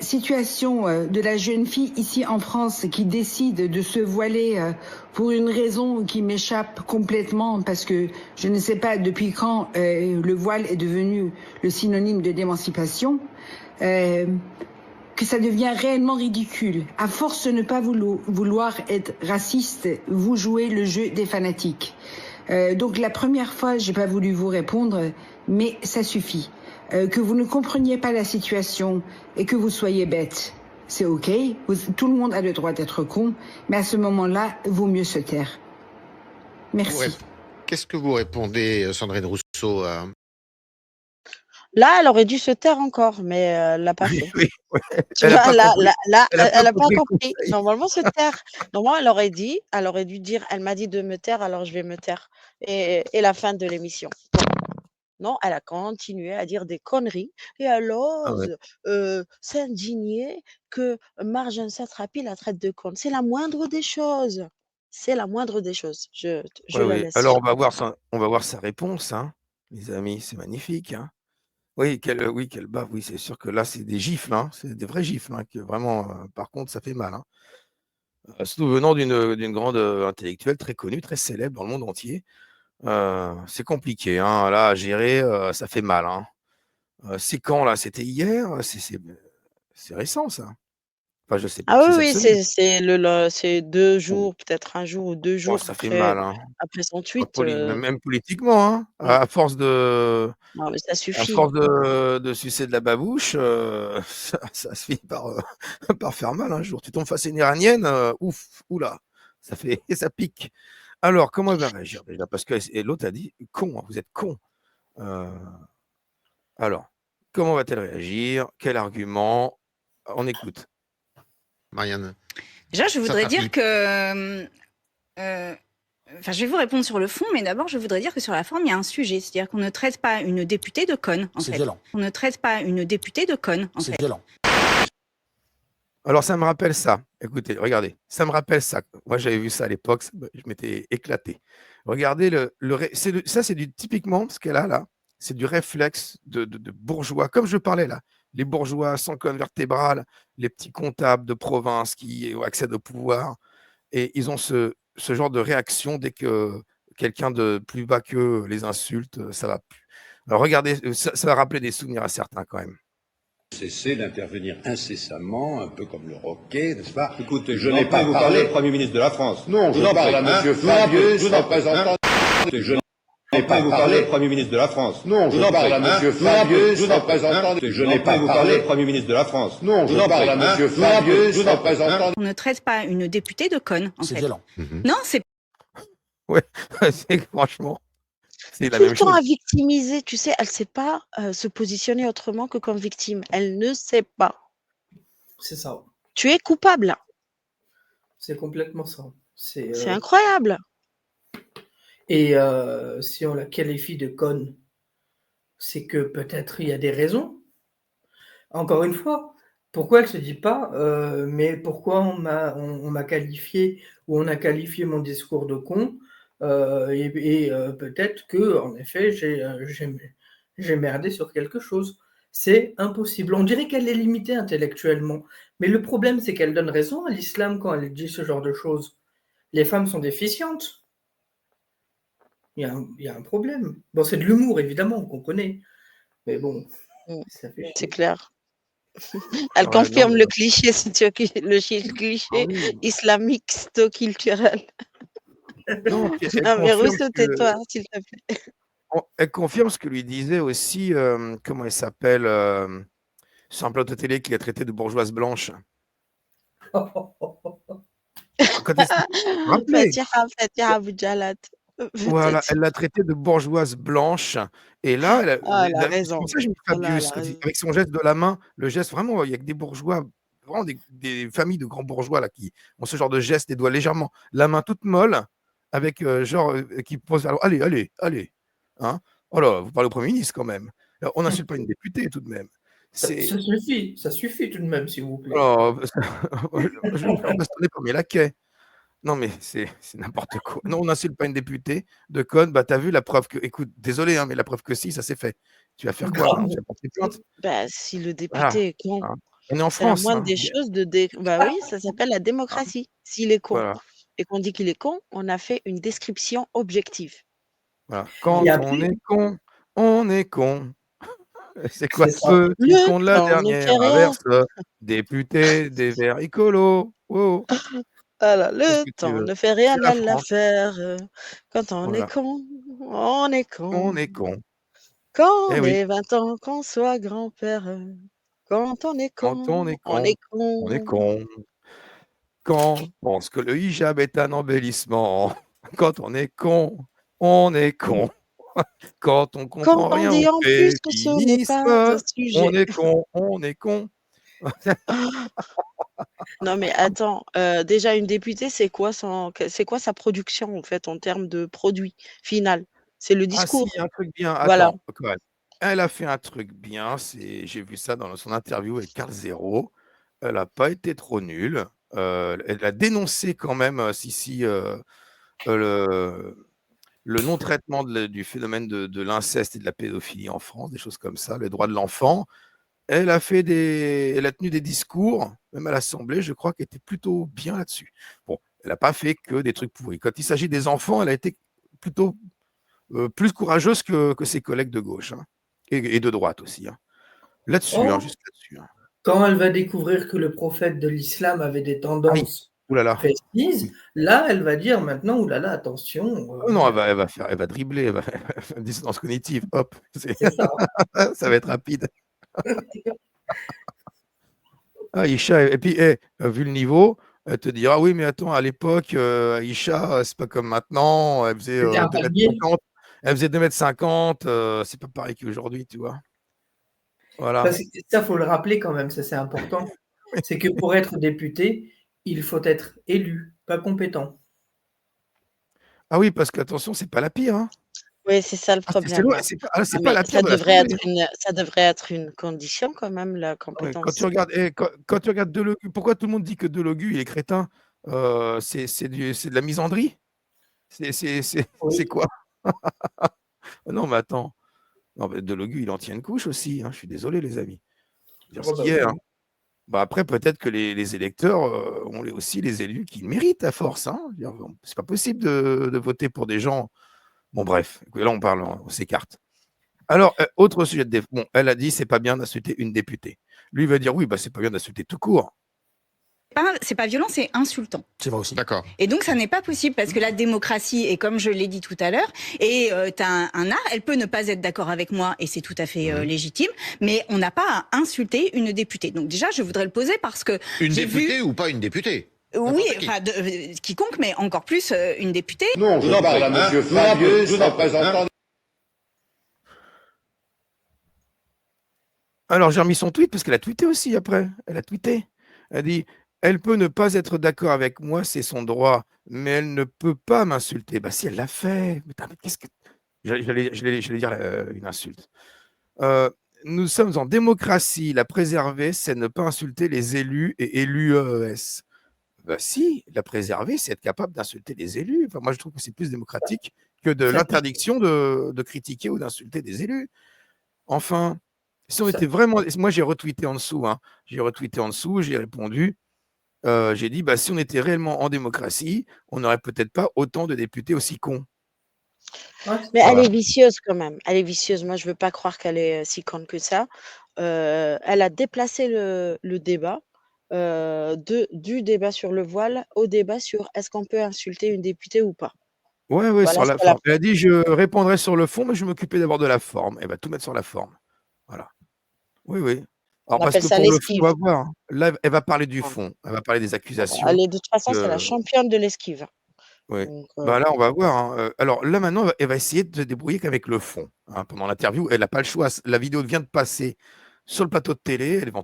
situation de la jeune fille ici en France qui décide de se voiler pour une raison qui m'échappe complètement parce que je ne sais pas depuis quand le voile est devenu le synonyme de l'émancipation. que ça devient réellement ridicule. À force de ne pas vouloir être raciste, vous jouez le jeu des fanatiques. Donc la première fois, j'ai pas voulu vous répondre, mais ça suffit. Que vous ne compreniez pas la situation et que vous soyez bête, c'est ok. Tout le monde a le droit d'être con, mais à ce moment-là, vaut mieux se taire. Merci. Qu'est-ce que vous répondez, Sandrine Rousseau Là, elle aurait dû se taire encore, mais elle l'a pas fait. Oui, ouais. Tu Elle a vois, pas compris. elle a pas le compris. conseil. Normalement, se taire. Normalement, elle aurait dû dire, elle m'a dit de me taire, alors je vais me taire. Et la fin de l'émission. Non, elle a continué à dire des conneries et elle Ah ouais. ose s'indigner que Marjane Satrapi la traite de conne. C'est la moindre des choses. C'est la moindre des choses. Je Ouais, la oui. laisse Alors faire. on va voir sa réponse, hein, les amis, c'est magnifique, hein. Oui, qu'elle bave, oui, c'est sûr que là, c'est des gifles, hein, c'est des vraies gifles, hein, que vraiment, par contre, ça fait mal, hein. Surtout venant d'une grande, intellectuelle très connue, très célèbre dans le monde entier. C'est compliqué, hein, là, à gérer, ça fait mal, hein. C'est quand là? C'était hier? C'est récent ça? Enfin, je sais pas, Ah c'est oui, cette oui, semaine? c'est 2 Oh, jours, peut-être 1 jour ou 2 oh, jours ça fait après mal, hein. après son tweet, Même politiquement, hein, mmh. à force de Non, mais ça À suffit. force de sucer de la babouche, ça se finit par, par faire mal un jour. Tu tombes face à une Iranienne, ouf, ouh là, ça fait ça pique. Alors, comment elle va réagir déjà? Parce que et l'autre a dit: «Con, hein, vous êtes con». Heu, alors, comment va-t-elle réagir? Quel argument? On écoute. Marianne Déjà, je voudrais Satrapi. dire que enfin, je vais vous répondre sur le fond, mais d'abord, je voudrais dire que sur la forme, il y a un sujet. C'est-à-dire qu'on ne traite pas une députée de conne, en fait. C'est violent. On ne traite pas une députée de conne, en C'est fait. violent. Alors ça me rappelle ça. Écoutez, regardez, ça me rappelle ça. Moi, j'avais vu ça à l'époque, je m'étais éclaté. Regardez ça, c'est du typiquement ce qu'elle a là, c'est du réflexe de bourgeois, comme je parlais là, les bourgeois sans colonne vertébrale, les petits comptables de province qui accèdent au pouvoir et ils ont ce genre de réaction dès que quelqu'un de plus bas qu'eux les insulte, ça va plus. Alors regardez, ça va rappeler des souvenirs à certains quand même. Cesser d'intervenir incessamment, un peu comme le Roquet, n'est-ce pas? Écoutez, je n'ai pas vous parlé parler au Premier ministre de la France. Non, je parle à M. Fabius, représentant. Je n'ai pas vous parler au Premier ministre de la France. Non, je parle à M. Fabius, représentant. Je n'ai pas vous parler au Premier ministre de la France. Non, je parle à M. Fabius, représentant. On ne traite pas une députée de conne, en fait. C'est violent. Non, c'est Ouais, c'est franchement, c'est la Tout le même temps chose. à victimiser, tu sais, elle sait pas, se positionner autrement que comme victime. Elle ne sait pas. C'est ça. Tu es coupable. C'est complètement ça. C'est incroyable. Et si on la qualifie de conne, c'est que peut-être il y a des raisons. Encore une fois, pourquoi elle se dit pas mais pourquoi on m'a qualifié ou on a qualifié mon discours de con et peut-être que en effet j'ai merdé sur quelque chose. C'est impossible. On dirait qu'elle est limitée intellectuellement. Mais le problème, c'est qu'elle donne raison à l'islam quand elle dit ce genre de choses. Les femmes sont déficientes. Il y a un problème. Bon, c'est de l'humour, évidemment, qu'on connaît. Mais bon, ça fait C'est chier. clair. Elle Ouais, confirme non, le cliché, le cliché islamique-culturel. non, puis elle Non, mais confirme Rousseau, que tais-toi, s'il te plaît. elle confirme ce que lui disait aussi, comment elle s'appelle, sur un plateau télé qu'il a traité de bourgeoise blanche. Quand elle s'est rappelez? Fatiha Boujalat. Voilà, Peut-être. elle l'a traité de bourgeoise blanche et là, elle a Ah, elle a c'est raison. pour ça que j'ai mis Oh là, elle Fabius a raison. avec son geste de la main, le geste vraiment, il y a que des bourgeois, vraiment des familles de grands bourgeois là qui ont ce genre de geste, des doigts légèrement la main toute molle avec, qui pose vers allez, allez, allez, hein? Oh là, vous parlez au Premier ministre quand même. On n'insulte pas une députée tout de même. Ça C'est suffit tout de même, s'il vous plaît. oh, je vais me faire bastonner par mes laquais. Non, mais c'est n'importe quoi. Non, on n'insulte pas une députée de conne. Bah, tu as vu la preuve que écoute, désolé, hein, mais la preuve que si, ça s'est fait. Tu vas faire quoi, hein? Tu vas porter plainte? Bah, si le Voilà, député est con, hein. On est en c'est la France, moindre hein. des choses bah oui, ça s'appelle la démocratie. S'il est con Voilà, et qu'on dit qu'il est con, on a fait une description objective. voilà. Et Quand on après, est con, on est con. C'est quoi C'est ce ça. feu qui Le compte la temps ne fait dernière rien. averse? Député des Verts écolos. Wow. Voilà, Qu'est-ce le que tu temps veux? ne fait C'est rien la à France. l'affaire. Quand on est Voilà. con, on est con. On est con. Quand Eh on oui, ait 20 ans, qu'on soit grand-père. Quand on est quand on con, est on est con, on est con. con. Quand on pense que le hijab est un embellissement. Quand on est con, on est con. Quand on Quand comprend on rien dit au en plus que ce n'est pas un féminisme, on sujet. est con, on est con. Non mais attends, déjà une députée, c'est quoi sa production en fait en termes de produit final? C'est le Ah si, discours. un truc bien. Voilà. Attends, quand même. Elle a fait un truc bien, j'ai vu ça dans son interview avec Carl Zero. Elle a pas été trop nulle. Elle a dénoncé quand même, le non-traitement du phénomène de l'inceste et de la pédophilie en France, des choses comme ça, les droits de l'enfant. Elle a tenu des discours, même à l'Assemblée, je crois, qui étaient plutôt bien là-dessus. Bon, elle n'a pas fait que des trucs pourris. Quand il s'agit des enfants, elle a été plutôt plus courageuse que ses collègues de gauche, hein, et de droite aussi, hein. Là-dessus, hein, Oh, juste là-dessus, hein. quand elle va découvrir que le prophète de l'islam avait des Ah oui, tendances ouh là là. précises, là, elle va dire maintenant, ouh là là, attention. Oh non, elle va dribbler, elle va faire une dissonance cognitive, hop, C'est ça. ça va être rapide. Aïcha, et puis, vu le niveau, elle te dira: «Oui, mais attends, à l'époque, Aïcha, c'est pas comme maintenant, elle faisait, C'était un 2 m palier. 50, c'est pas pareil qu'aujourd'hui», tu vois? Voilà. Parce que ça, faut le rappeler quand même, ça c'est important. C'est que pour être député, il faut être élu, pas compétent. Ah oui, parce qu'attention, c'est pas la pire, hein. Oui, c'est ça le Ah, c'est loin, problème. c'est Ah pas mais la pire de l'assemblée, hein. ça devrait être une condition quand même, la Ouais, quand tu compétence. regardes quand tu regardes Delogu, pourquoi tout le monde dit que Delogu, il est crétin? C'est de la misandrie? C'est Oui, quoi? Non, mais attends. Non, mais Delogu, il en tient une couche aussi, hein, je suis désolé les amis. Faut dire ce oh bah qui est, oui, hein. oui. Bah, après peut-être que les électeurs, ont aussi les élus qu'ils méritent à force, hein. Je veux dire, c'est pas possible de voter pour des gens, bon bref, là on s'écarte. Alors, autre sujet de bon, elle a dit: «C'est pas bien d'insulter une députée». Lui, il va dire: «Oui, bah, c'est pas bien d'insulter tout court». C'est pas violent, c'est insultant. C'est vrai aussi. D'accord. Et donc, ça n'est pas possible parce que la démocratie, et comme je l'ai dit tout à l'heure, et t'as un art, elle peut ne pas être d'accord avec moi et c'est tout à fait légitime, mais on n'a pas à insulter une députée. Donc déjà, je voudrais le poser parce que Une j'ai députée vu... ou pas une députée? Oui, N'importe qui. enfin, quiconque, mais encore plus une députée. Non, je parle à monsieur Fabius, représentant. Alors, j'ai remis son tweet parce qu'elle a tweeté aussi après. Elle a tweeté. Elle a dit: «Elle peut ne pas être d'accord avec moi, c'est son droit, mais elle ne peut pas m'insulter». Bah si, elle l'a fait. Mais qu'est-ce que j'allais dire, une insulte. Heu, «Nous sommes en démocratie, la préserver, c'est ne pas insulter les élus et élus EES». Bah si, la préserver, c'est être capable d'insulter les élus. Enfin, moi, je trouve que c'est plus démocratique que de Ça, l'interdiction de critiquer ou d'insulter des élus. Enfin, si on ça, était vraiment, moi j'ai retweeté en dessous, hein. J'ai retweeté en dessous, j'ai répondu, j'ai dit: «Bah, si on était réellement en démocratie, on n'aurait peut-être pas autant de députés aussi cons». ouais, Mais elle Voilà. est vicieuse quand même, elle est vicieuse. Moi, je veux pas croire qu'elle est, si conne que ça. Elle a déplacé le débat, du débat sur le voile au débat sur est-ce qu'on peut insulter une députée ou pas? Ouais, ouais, Voilà sur ce la qu'elle a forme. Elle fait. a dit: «Je répondrai sur le fond, mais je vais m'occuper d'abord de la forme». Elle va tout mettre sur la forme. Voilà. Oui, oui. On Alors parce appelle que ça pour le fond, on l'esquive. va voir, hein. Là, elle va parler du Voilà. fond. Elle va parler des Elle accusations, est de toute façon, c'est la de championne de l'esquive. oui. Donc Bah, là, on va voir, hein, alors là, maintenant, elle va essayer de se débrouiller qu'avec le fond, hein. Pendant l'interview, elle a pas le choix. La vidéo vient de passer sur le plateau de télé, elle est devant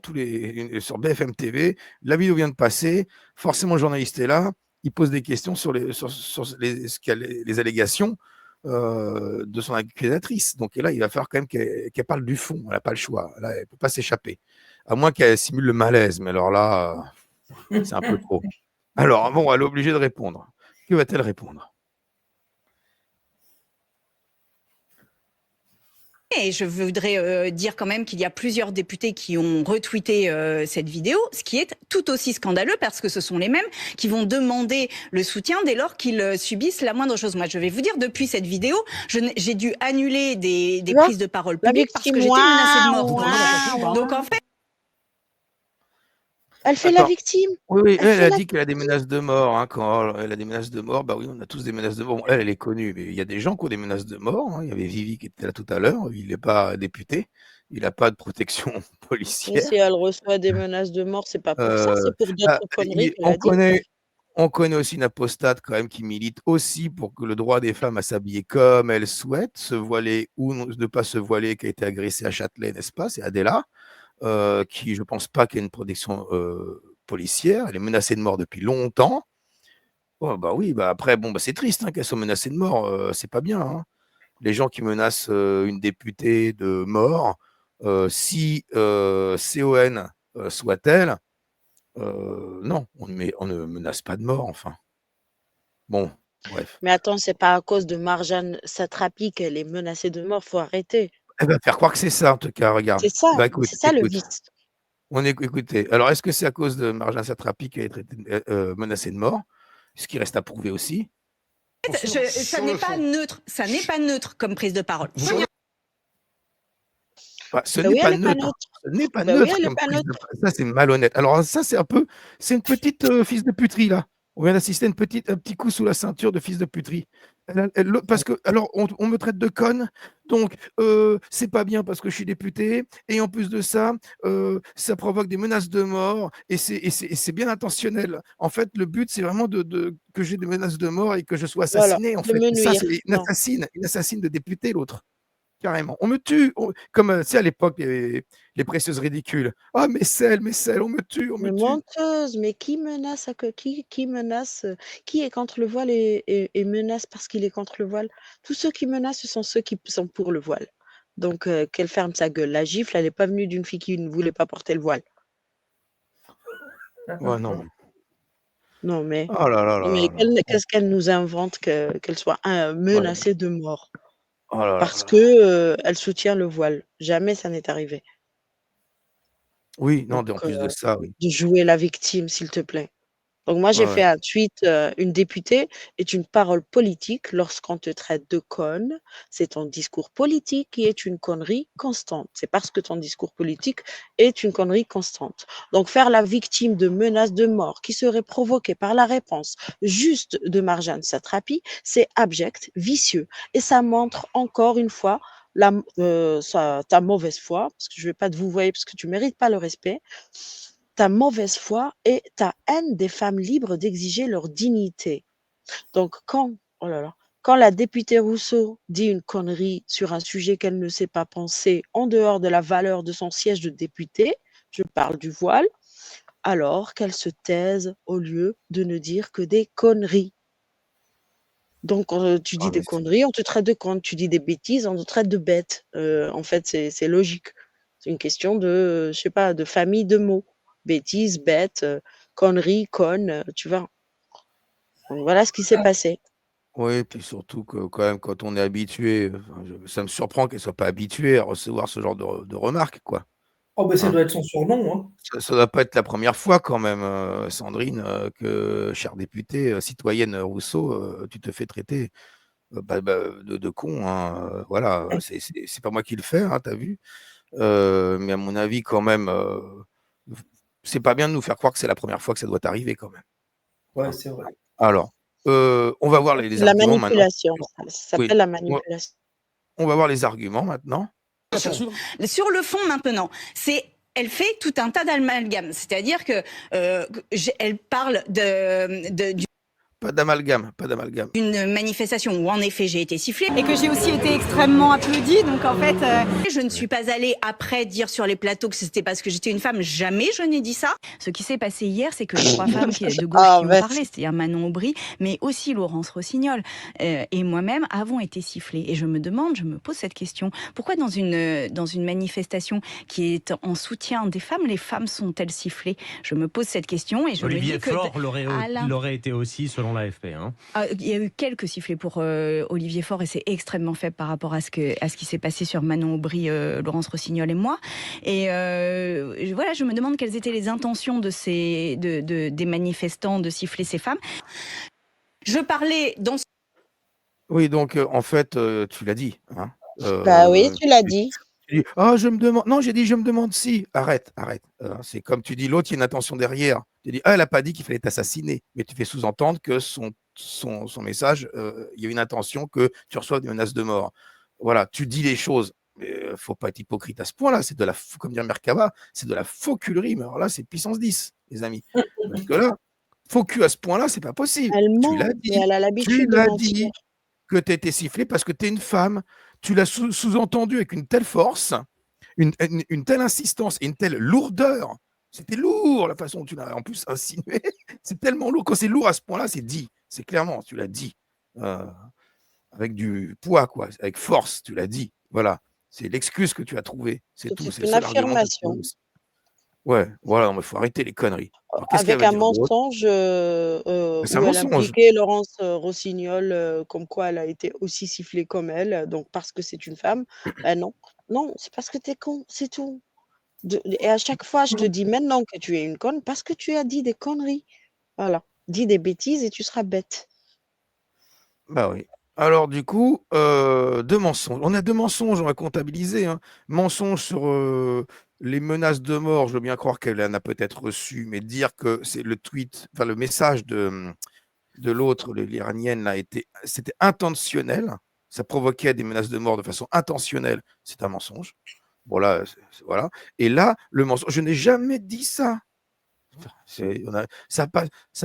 sur BFM TV. La vidéo vient de passer. Forcément, le journaliste est là. Il pose des questions sur les allégations, de son accusatrice. Donc et là, il va falloir quand même qu'elle parle du fond. Elle a pas le choix. Là, elle peut pas s'échapper. À moins qu'elle simule le malaise, mais alors là, c'est un peu trop. Alors bon, elle est obligée de répondre. Que va-t-elle répondre? Et je voudrais dire quand même qu'il y a plusieurs députés qui ont retweeté cette vidéo, ce qui est tout aussi scandaleux parce que ce sont les mêmes qui vont demander le soutien dès lors qu'ils subissent la moindre chose. Moi, je vais vous dire, depuis cette vidéo, j'ai dû annuler des prises de parole publiques parce que j'étais menacée de mort. Donc en fait... Elle fait la victime. Oui, elle a dit qu'elle a des menaces de mort. Hein, quand elle a des menaces de mort, bah oui, on a tous des menaces de mort. Bon, elle est connue, mais il y a des gens qui ont des menaces de mort. Hein. Il y avait Vivi qui était là tout à l'heure. Il n'est pas député. Il n'a pas de protection policière. Mais si elle reçoit des menaces de mort, c'est pas pour ça, c'est pour d'autres conneries qu'elle a dit. On connaît aussi une apostate quand même qui milite aussi pour que le droit des femmes à s'habiller comme elles souhaitent, se voiler ou ne pas se voiler, qui a été agressée à Châtelet, n'est-ce pas? C'est Adela, qui, je pense pas qu'il y ait une protection policière. Elle est menacée de mort depuis longtemps. Oh, bah oui, bah après, bon, bah c'est triste hein, qu'elle soit menacée de mort. C'est pas bien. Hein. Les gens qui menacent une députée de mort, si CON soit-elle, non, on ne menace pas de mort, enfin. Bon, bref. Mais attends, c'est pas à cause de Marjane Satrapi qu'elle est menacée de mort, faut arrêter. Elle va faire croire que c'est ça, en tout cas, regarde. C'est ça, Bah, écoute, c'est ça le vice. Écoutez, alors est-ce que c'est à cause de Marjane Satrapi qu'elle est menacée de mort? Ce qui reste à prouver aussi. Ça n'est pas neutre, ça n'est pas neutre comme prise de parole. Bah, ce n'est pas neutre. Ce n'est pas neutre comme prise de parole. Ça, c'est malhonnête. Alors ça, c'est une petite fils de puterie, là. On vient d'assister à un petit coup sous la ceinture de fils de puterie. Parce que, alors, on me traite de conne, donc c'est pas bien parce que je suis député, et en plus de ça, ça provoque des menaces de mort, et c'est bien intentionnel. En fait, le but, c'est vraiment que j'ai des menaces de mort et que je sois assassiné. Voilà, en fait. Ça, c'est une assassine de député, l'autre. Carrément. On me tue, comme tu sais, à l'époque, les précieuses ridicules. Ah, mes selles, on me tue, on me tue. Menteuse, mais qui menace qui menace, qui est contre le voile et menace parce qu'il est contre le voile? Tous ceux qui menacent, ce sont ceux qui sont pour le voile. Donc, qu'elle ferme sa gueule. La gifle, elle n'est pas venue d'une fille qui ne voulait pas porter le voile. Ouais, non. Non, mais, Oh là là mais là là. qu'est-ce qu'elle nous invente qu'elle soit menacée de mort? Oh là là Parce là. que elle soutient le voile. Jamais ça n'est arrivé. Oui, non, Donc, en plus de ça, oui. de jouer la victime, s'il te plaît. Donc moi, j'ai fait un tweet, une députée est une parole politique. Lorsqu'on te traite de conne, c'est ton discours politique qui est une connerie constante. C'est parce que ton discours politique est une connerie constante. Donc faire la victime de menaces de mort qui seraient provoquées par la réponse juste de Marjane Satrapi, c'est abject, vicieux. Et ça montre encore une fois ta mauvaise foi, parce que je ne vais pas te vouvoyer parce que tu ne mérites pas le respect, ta mauvaise foi et ta haine des femmes libres d'exiger leur dignité. Donc, quand la députée Rousseau dit une connerie sur un sujet qu'elle ne sait pas penser en dehors de la valeur de son siège de députée, je parle du voile, alors qu'elle se taise au lieu de ne dire que des conneries. Donc, quand tu dis des conneries, on te traite de conne. Tu dis des bêtises, on te traite de bête. En fait, c'est logique. C'est une question de, je sais pas, de famille de mots. Bêtises, bête, conneries, conne, tu vois. Donc, voilà ce qui s'est passé. Oui, puis surtout que quand même, quand on est habitué, ça me surprend qu'elle ne soit pas habituée à recevoir ce genre de remarques, quoi. Oh, bah ça Hein? doit être son surnom. Hein. Ça doit pas être la première fois quand même, Sandrine, que, chère députée, citoyenne Rousseau, tu te fais traiter de con. Hein, voilà, c'est pas moi qui le fais, hein, t'as vu. Mais à mon avis, quand même, c'est pas bien de nous faire croire que c'est la première fois que ça doit arriver quand même. Ouais, c'est vrai. Alors, on va voir les La arguments manipulation, maintenant. ça s'appelle la manipulation. On va voir les arguments maintenant. Sur le fond maintenant, elle fait tout un tas d'amalgames, c'est-à-dire que elle parle du Pas d'amalgame. Une manifestation où en effet j'ai été sifflée. Et que j'ai aussi été extrêmement applaudie, donc en fait... Je ne suis pas allée après dire sur les plateaux que c'était parce que j'étais une femme, jamais je n'ai dit ça. Ce qui s'est passé hier, c'est que les trois femmes de gauche qui ont parlé, c'est-à-dire Manon Aubry, mais aussi Laurence Rossignol et moi-même avons été sifflées. Et je me pose cette question, pourquoi dans une manifestation qui est en soutien des femmes, les femmes sont-elles sifflées? Je me pose cette question et je Olivier me dis que... Faure l'aurait été aussi selon selon l'AFP. Hein. Il y a eu quelques sifflets pour Olivier Faure et c'est extrêmement faible par rapport à ce qui s'est passé sur Manon Aubry, Laurence Rossignol et moi. Et voilà, je me demande quelles étaient les intentions des manifestants de siffler ces femmes. Je parlais dans... Oui, donc en fait, tu l'as dit. Hein. Bah oui, tu l'as dit. Tu dis, ah, je me demande. Non, j'ai dit, je me demande si. Arrête, arrête. C'est comme tu dis, l'autre, il y a une intention derrière. Tu dis, ah, elle n'a pas dit qu'il fallait t'assassiner. Mais tu fais sous-entendre que son message, il y a une intention que tu reçoives des menaces de mort. Voilà, tu dis les choses. Il ne faut pas être hypocrite à ce point-là. C'est de la, comme dire Merkava, c'est de la fauculerie. Mais alors là, c'est puissance 10, les amis. Parce que là, faux cul à ce point-là, c'est pas possible. Elle Tu ment, l'as mais dit. elle a Tu l'habitude de l'as mentir. dit que tu as été sifflée parce que tu es une femme. Tu l'as sous-entendu avec une telle force, une telle insistance et une telle lourdeur. C'était lourd la façon dont tu l'as en plus insinué. C'est tellement lourd. Quand c'est lourd à ce point-là, c'est dit. C'est clairement, tu l'as dit. Avec du poids, quoi. Avec force, tu l'as dit. Voilà. C'est l'excuse que tu as trouvée. C'est tout. C'est une le seul argument que tu affirmation. trouves. Ouais, voilà, il faut arrêter les conneries. Alors, qu'est-ce qu'elle Avec va un dire d'autre? mensonge C'est où un elle mensonge. impliquait Laurence Rossignol, comme quoi elle a été aussi sifflée comme elle, donc parce que c'est une femme. Ben non, non, c'est parce que t'es con, c'est tout. Et à chaque fois, je te dis maintenant que tu es une conne parce que tu as dit des conneries. Voilà, dis des bêtises et tu seras bête. Bah oui. Alors du coup, 2 mensonges. On a 2 mensonges, on va comptabiliser. Hein. Mensonge sur les menaces de mort, je veux bien croire qu'elle en a peut-être reçu, mais dire que c'est le tweet, enfin le message de l'autre, l'Iranienne, c'était intentionnel. Ça provoquait des menaces de mort de façon intentionnelle. C'est un mensonge. Bon là, voilà. Et là, le mensonge, je n'ai jamais dit ça. Ça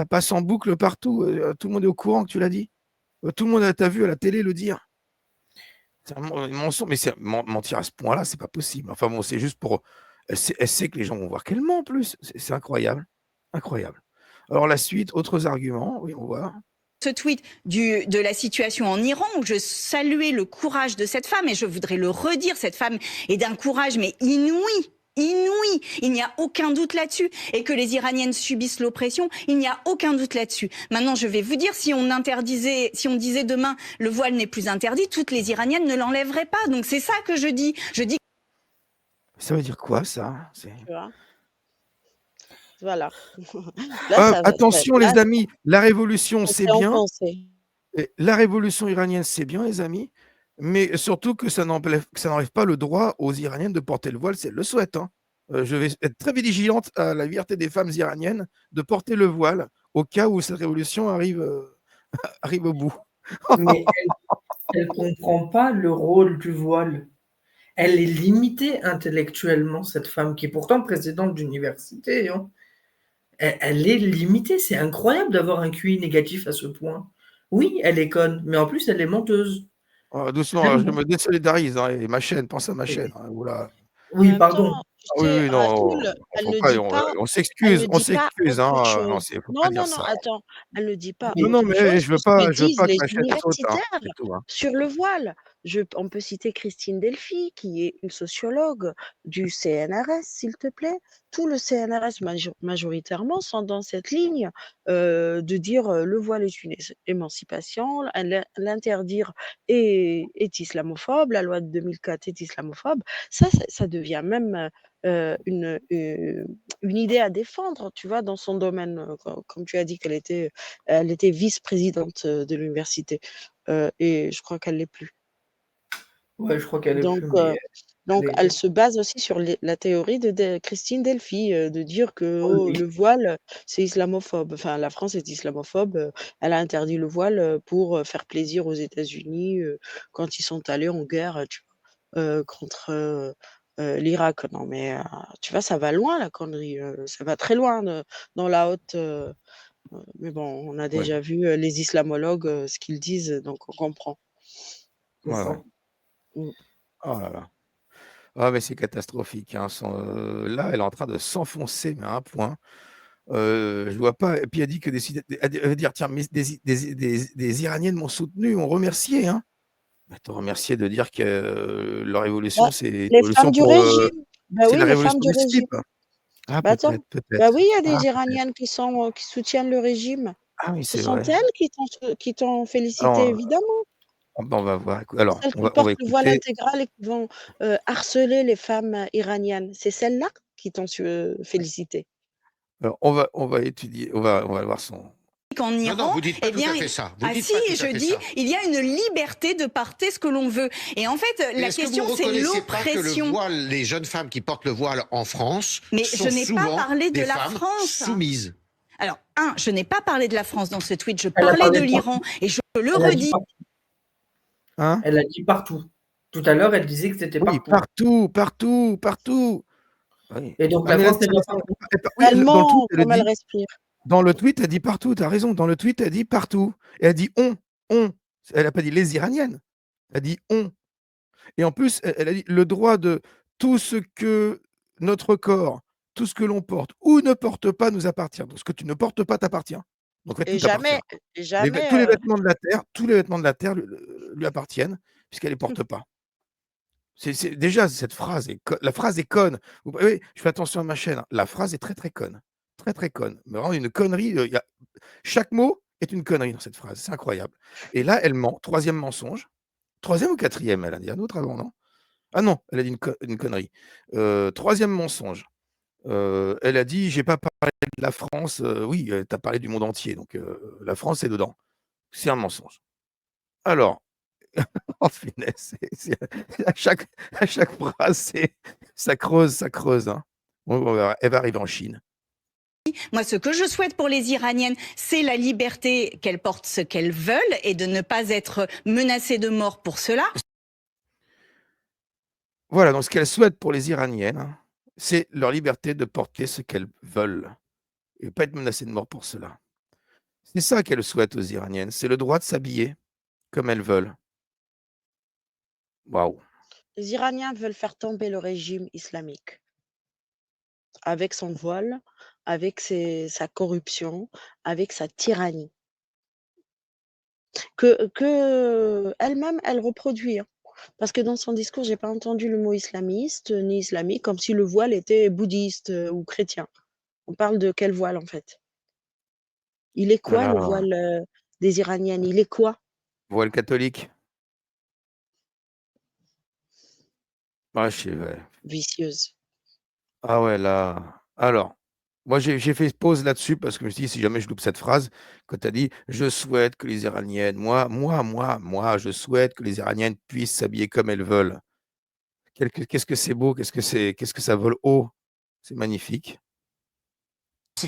passe en boucle partout. Tout le monde est au courant que tu l'as dit. Tout le monde t'a vu à la télé le dire. C'est un mensonge, mais mentir à ce point-là, c'est pas possible. Enfin bon, c'est juste pour. Elle sait que les gens vont voir qu'elle ment en plus. C'est incroyable. Incroyable. Alors la suite, autres arguments, oui, on voit. Ce tweet de la situation en Iran où je saluais le courage de cette femme et je voudrais le redire, cette femme est d'un courage mais inouï. Inouï, il n'y a aucun doute là-dessus. Et que les Iraniennes subissent l'oppression, il n'y a aucun doute là-dessus. Maintenant, je vais vous dire, si on disait demain le voile n'est plus interdit, toutes les Iraniennes ne l'enlèveraient pas. Donc c'est ça que je dis. Je dis. Ça veut dire quoi ça? Tu vois? Voilà. Là, attention les amis, la révolution ça c'est fait bien. enfoncer. La révolution iranienne c'est bien les amis, mais surtout que ça n'enlève pas le droit aux Iraniennes de porter le voile si elles le souhaitent. Hein. Je vais être très vigilante à la liberté des femmes iraniennes de porter le voile au cas où cette révolution arrive au bout. Mais elle ne comprend pas le rôle du voile. Elle est limitée intellectuellement, cette femme, qui est pourtant présidente d'université. Hein. Elle est limitée. C'est incroyable d'avoir un QI négatif à ce point. Oui, elle est conne, mais en plus, elle est menteuse. Oh, doucement, je me désolidarise. Hein, et ma chaîne, pense à ma chaîne. Hein, oula. Oui, pardon. Oui, non, elle ne dit pas. on s'excuse, on s'excuse. Hein, Non, faut pas dire ça. attends, elle ne dit pas. Non, mais je veux pas que les ma chaîne saute. Hein, universitaires c'est tout, hein. sur le voile. On peut citer Christine Delphi, qui est une sociologue du CNRS, s'il te plaît. Tout le CNRS majoritairement sont dans cette ligne de dire le voile est une émancipation, l'interdire est islamophobe, la loi de 2004 est islamophobe. Ça devient même une idée à défendre, tu vois, dans son domaine. Comme tu as dit qu'elle était vice-présidente de l'université. Et je crois qu'elle l'est plus. Ouais, je crois qu'elle est Donc, plus. donc elle se base aussi sur la théorie de Christine Delphi, de dire que le voile, c'est islamophobe. Enfin, la France est islamophobe. Elle a interdit le voile pour faire plaisir aux États-Unis quand ils sont allés en guerre, tu vois, contre l'Irak. Non, mais tu vois, ça va loin la connerie. Ça va très loin dans la haute. Mais bon, on a déjà vu les islamologues ce qu'ils disent, donc on comprend. Ouais. Oh là là. Ah, mais c'est catastrophique. Hein. Là, elle est en train de s'enfoncer, mais à un point. Je vois pas. Et puis elle dit que elle va dire tiens, mais des Iraniennes m'ont soutenu, m'ont remercié. Hein. Mais t'ont remercié de dire que leur révolution, c'est les femmes du régime. Bah oui, la les révolution femmes du des régime. slips. Ah, Bah attends. peut-être. Bah oui, il y a des Iraniennes qui soutiennent le régime. Ah oui, Ce c'est sont vrai. elles qui t'ont félicité, Alors, évidemment. on va voir. Alors, Celles qui on va portent le voile écouter. intégral et qui vont, harceler les femmes, iraniennes. C'est celles-là qui t'ont félicité. Alors, on va étudier, on va voir son. En Non, Iran, vous dites pas eh tout bien, à fait ça. Vous ah dites si, pas tout à je fait dis, ça. il y a une liberté de porter ce que l'on veut. Et en fait, la Est-ce que question, vous c'est reconnaissez pas que le l'oppression. voile, les jeunes femmes qui portent le voile en France Mais sont je n'ai pas souvent parlé de des la femmes France. soumises? Alors, je n'ai pas parlé de la France dans ce tweet, je Elle a parlais parlé de de l'Iran. partout. Et je le Elle a dit redis. partout. Hein? Elle a dit partout. Tout à l'heure, elle disait que c'était Oui, partout. partout. Oui. Et donc Ah, la mais France, elle elle doit oui, Elle dans le tweet, ment elle comme elle dit. respire. Dans le tweet, elle dit partout. T'as raison. Dans le tweet, elle dit partout. Et elle dit on. Elle a pas dit les Iraniennes. Elle dit on. Et en plus, elle a dit le droit de tout ce que notre corps, tout ce que l'on porte ou ne porte pas nous appartient. Donc ce que tu ne portes pas t'appartient. Donc en fait, Et tout t'appartient. jamais, Tous les vêtements de la terre, tous les vêtements de la terre lui appartiennent puisqu'elle les porte pas. Déjà cette phrase la phrase est conne. Oui, je fais attention à ma chaîne. La phrase est très très conne, très très conne. Mais vraiment une connerie. Chaque mot est une connerie dans cette phrase. C'est incroyable. Et là, elle ment. Troisième mensonge. Troisième ou quatrième, elle a dit un autre avant, non? Ah non, elle a dit une connerie. Troisième mensonge. Elle a dit j'ai pas parlé de la France. Oui, tu as parlé du monde entier. Donc la France est dedans. C'est un mensonge. Alors. Oh finesse, à chaque phrase, ça creuse, hein. Elle va arriver en Chine. Moi, ce que je souhaite pour les Iraniennes, c'est la liberté qu'elles portent ce qu'elles veulent et de ne pas être menacées de mort pour cela. Voilà, donc ce qu'elle souhaite pour les Iraniennes, hein, c'est leur liberté de porter ce qu'elles veulent et pas être menacées de mort pour cela. C'est ça qu'elle souhaite aux Iraniennes, c'est le droit de s'habiller comme elles veulent. Waouh. Les Iraniens veulent faire tomber le régime islamique. Avec son voile, avec sa corruption, avec sa tyrannie. Que elle-même, elle reproduit. Hein. Parce que dans son discours, j'ai pas entendu le mot islamiste ni islamique, comme si le voile était bouddhiste ou chrétien. On parle de quel voile en fait? Il est quoi le voile des Iraniennes? Il est quoi? Voile catholique. Ouais, ouais. Vicieuse. Ah ouais, là. Alors, moi, j'ai fait pause là-dessus parce que je me suis dit, si jamais je loupe cette phrase, quand tu as dit, je souhaite que les Iraniennes, moi, je souhaite que les Iraniennes puissent s'habiller comme elles veulent. Qu'est-ce que c'est beau, qu'est-ce que ça vole haut. C'est magnifique.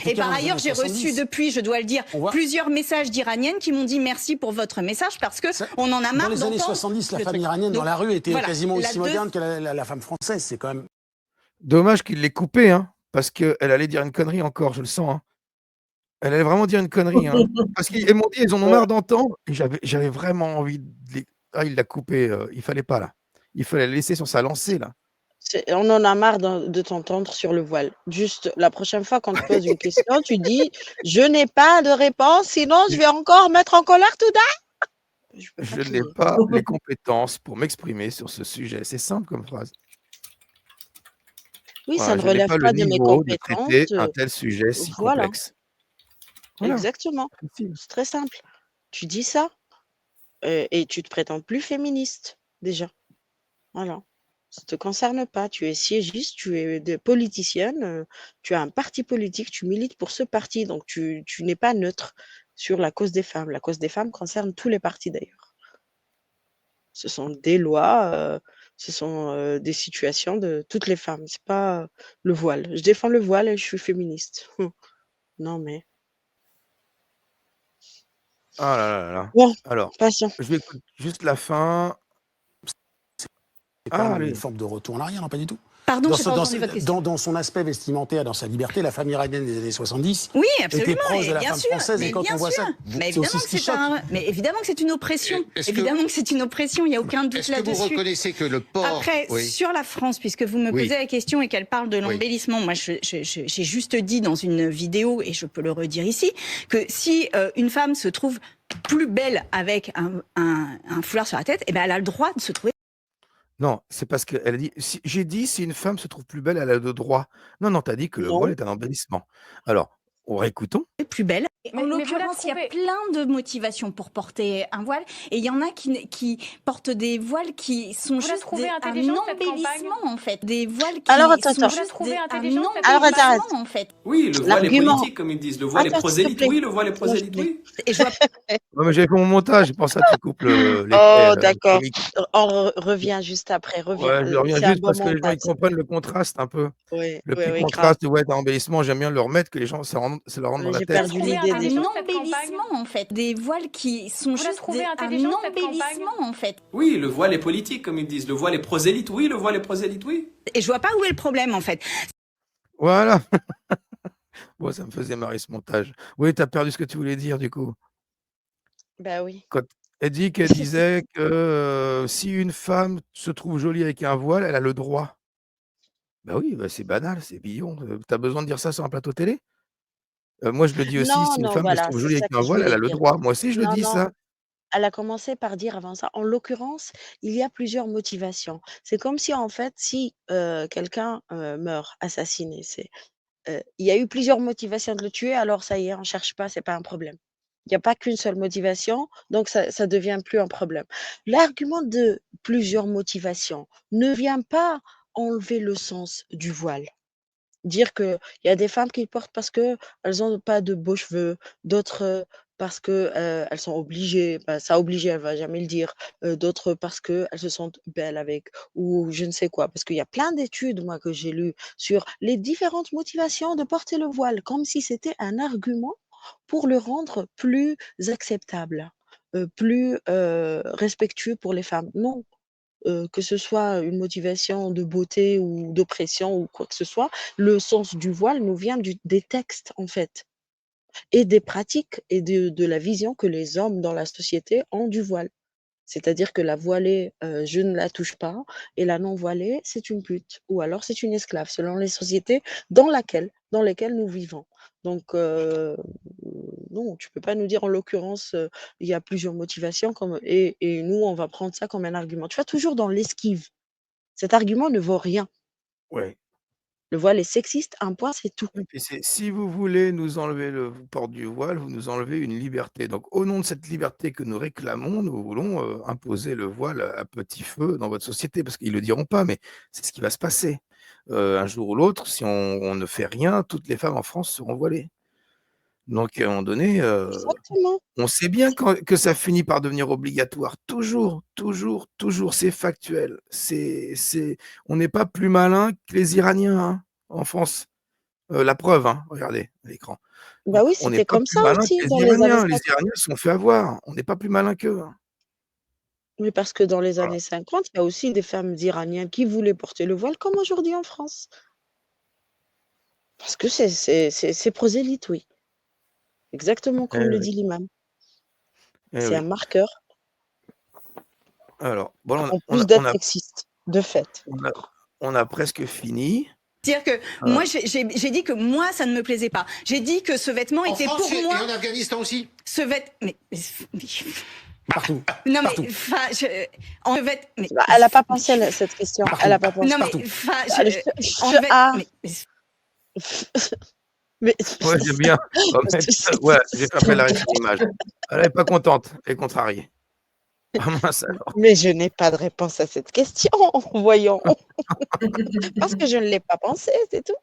Et par ailleurs, j'ai reçu depuis, je dois le dire, plusieurs messages d'Iraniennes qui m'ont dit merci pour votre message parce que on en a marre. Dans les années 70, la femme iranienne dans la rue était quasiment aussi moderne que la femme française. C'est quand même. Dommage qu'il l'ait coupée, hein, parce qu'elle allait dire une connerie encore, je le sens. Hein. Elle allait vraiment dire une connerie. Hein, parce qu'ils m'ont dit, ils en ont marre d'entendre. Et j'avais vraiment envie de les... Ah, il l'a coupée. Il fallait pas, là. Il fallait la laisser sur sa lancée, là. On en a marre de t'entendre sur le voile. Juste, la prochaine fois qu'on te pose une question, tu dis « Je n'ai pas de réponse, sinon je vais encore mettre en colère tout d'un !» Je n'ai pas les compétences pour m'exprimer sur ce sujet. C'est simple comme phrase. Oui, voilà, ça ne relève pas de mes compétences. De traiter un tel sujet si complexe. Voilà. Exactement. C'est très simple. Tu dis ça et tu te prétends plus féministe, déjà. Voilà. Ça ne te concerne pas. Tu es siégiste, tu es politicienne, tu as un parti politique, tu milites pour ce parti. Donc, tu n'es pas neutre sur la cause des femmes. La cause des femmes concerne tous les partis, d'ailleurs. Ce sont des lois, ce sont des situations de toutes les femmes. Ce n'est pas le voile. Je défends le voile et je suis féministe. Non, mais... Ah là là là. Bon, alors, passons. Je vais écouter juste la fin. C'est quand même une forme de retour en arrière, non, pas du tout. Pardon, je n'ai pas entendu votre question. Dans son aspect vestimentaire, dans sa liberté, la femme iranienne des années 70 oui, absolument, était proche de la femme française. Et quand on voit ça, mais évidemment que c'est une oppression. Évidemment que c'est une oppression, il n'y a aucun doute là-dessus. Est-ce que vous reconnaissez que le port... Après, sur la France, puisque vous me posez la question et qu'elle parle de l'embellissement, moi j'ai juste dit dans une vidéo, et je peux le redire ici, que si une femme se trouve plus belle avec un foulard sur la tête, eh ben elle a le droit de se trouver... Non, c'est parce qu'elle a dit, j'ai dit si une femme se trouve plus belle, elle a le droit. Non, tu as dit que le voile est un embellissement. Alors, Récoutons. Plus belle. Mais En vous la l'occurrence, il y a trouvez- plein de motivations pour porter un voile, et il y en a qui portent des voiles qui sont Vous la juste trouvez un intelligente, cette embellissement en fait, des voiles qui Alors, attends, sont attends. Vous la juste trouvez un intelligente, cette Alors, attends, arrête. embellissement en fait. Oui, le voile est L'argument. politique, comme ils disent. Le voile est Attends, s'il te prosélyte. plaît. Oui, le voile est Laisse-moi, je prosélyte. te Oui. Et je vois Ouais, mais j'avais fait mon montage, c'est pour ça que tu coupes les Oh, faits, d'accord. polémiques. On revient juste après. Reviens. Ouais, je reviens C'est un juste bon parce que les gens ils montage. comprennent le contraste un peu. Oui, Le oui, petit oui, grave. contraste, ouais, d'embellissement, j'aime bien le remettre, que les gens se le rendent dans la J'ai tête. perdu l'idée un déjà. embellissement en fait, des voiles qui sont Vous la juste trouvez un intelligente, cette embellissement en fait. Oui, le voile est politique, comme ils disent. Le voile est prosélyte. Oui, le voile est prosélyte. Oui. Et je vois pas où est le problème en fait. Voilà. Bon, ça me faisait marrer ce montage. Oui, tu as perdu ce que tu voulais dire du coup. Bah oui. Quand elle disait que si une femme se trouve jolie avec un voile, elle a le droit. Bah oui, bah c'est banal, c'est bidon. Tu as besoin de dire ça sur un plateau télé? Moi, je le dis aussi, Non, si une non, femme elle se voilà, trouve c'est jolie ça avec un que je voile, elle a voulais le dire. droit. Moi aussi, je le Non, dis non, ça. elle a commencé par dire avant ça, en l'occurrence, il y a plusieurs motivations. C'est comme si, en fait, si quelqu'un meurt, assassiné, il y a eu plusieurs motivations de le tuer, alors ça y est, on ne cherche pas, c'est pas un problème. Il n'y a pas qu'une seule motivation, donc ça ne devient plus un problème. L'argument de plusieurs motivations ne vient pas enlever le sens du voile. Dire qu'il y a des femmes qui le portent parce qu'elles n'ont pas de beaux cheveux, d'autres, parce que, elles sont obligées, bah, ça obligé, elle va jamais le dire, d'autres parce qu'elles se sentent belles avec ou je ne sais quoi. Parce qu'il y a plein d'études, moi, que j'ai lues sur les différentes motivations de porter le voile, comme si c'était un argument pour le rendre plus acceptable, plus, respectueux pour les femmes. Non, que ce soit une motivation de beauté ou d'oppression ou quoi que ce soit, le sens du voile nous vient des textes en fait et des pratiques et de la vision que les hommes dans la société ont du voile. C'est-à-dire que la voilée, je ne la touche pas et la non voilée, c'est une pute ou alors c'est une esclave selon les sociétés dans lesquelles nous vivons. Donc non, tu peux pas nous dire en l'occurrence, il y a plusieurs motivations comme et nous, on va prendre ça comme un argument. Tu vois? Toujours dans l'esquive. Cet argument ne vaut rien. Ouais. Le voile est sexiste, un point, c'est tout. Et puis c'est si vous voulez nous enlever le port du voile, vous nous enlevez une liberté. Donc au nom de cette liberté que nous réclamons, nous voulons, imposer le voile à petit feu dans votre société. Parce qu'ils le diront pas, mais c'est ce qui va se passer. Un jour ou l'autre, si on ne fait rien, toutes les femmes en France seront voilées. Donc à un moment donné, Exactement. on sait bien que ça finit par devenir obligatoire. Toujours, toujours, toujours, c'est factuel. On n'est pas plus malin que les Iraniens, hein, en France. La preuve, hein, regardez à l'écran. Bah oui, On n'est c'était pas comme plus ça malin aussi que les dans les années Iraniens. Les 50. Iraniens se sont fait avoir. On n'est pas plus malin qu'eux, hein. Oui, parce que dans les Voilà. années 50, il y a aussi des femmes iraniennes qui voulaient porter le voile comme aujourd'hui en France. Parce que c'est prosélyte, oui. Exactement Eh comme le oui, dit l'imam. eh C'est un oui. marqueur, Alors, bon, en plus d'être sexiste, de fait. on a presque fini. C'est-à-dire que moi, j'ai dit que moi, ça ne me plaisait pas. J'ai dit que ce vêtement En était France pour moi. et en Afghanistan aussi. Ce vêtement. Partout. Non, mais. Partout. Bah, elle n'a pas pensé à cette question. Elle n'a pas pensé. Non, mais. Mais Ouais, j'aime bien remettre. Ouais, j'ai fait appel à la image. Elle n'est pas contente, elle est contrariée. Ah mince alors. Mais je n'ai pas de réponse à cette question, voyons. Parce que je ne l'ai pas pensé, c'est tout.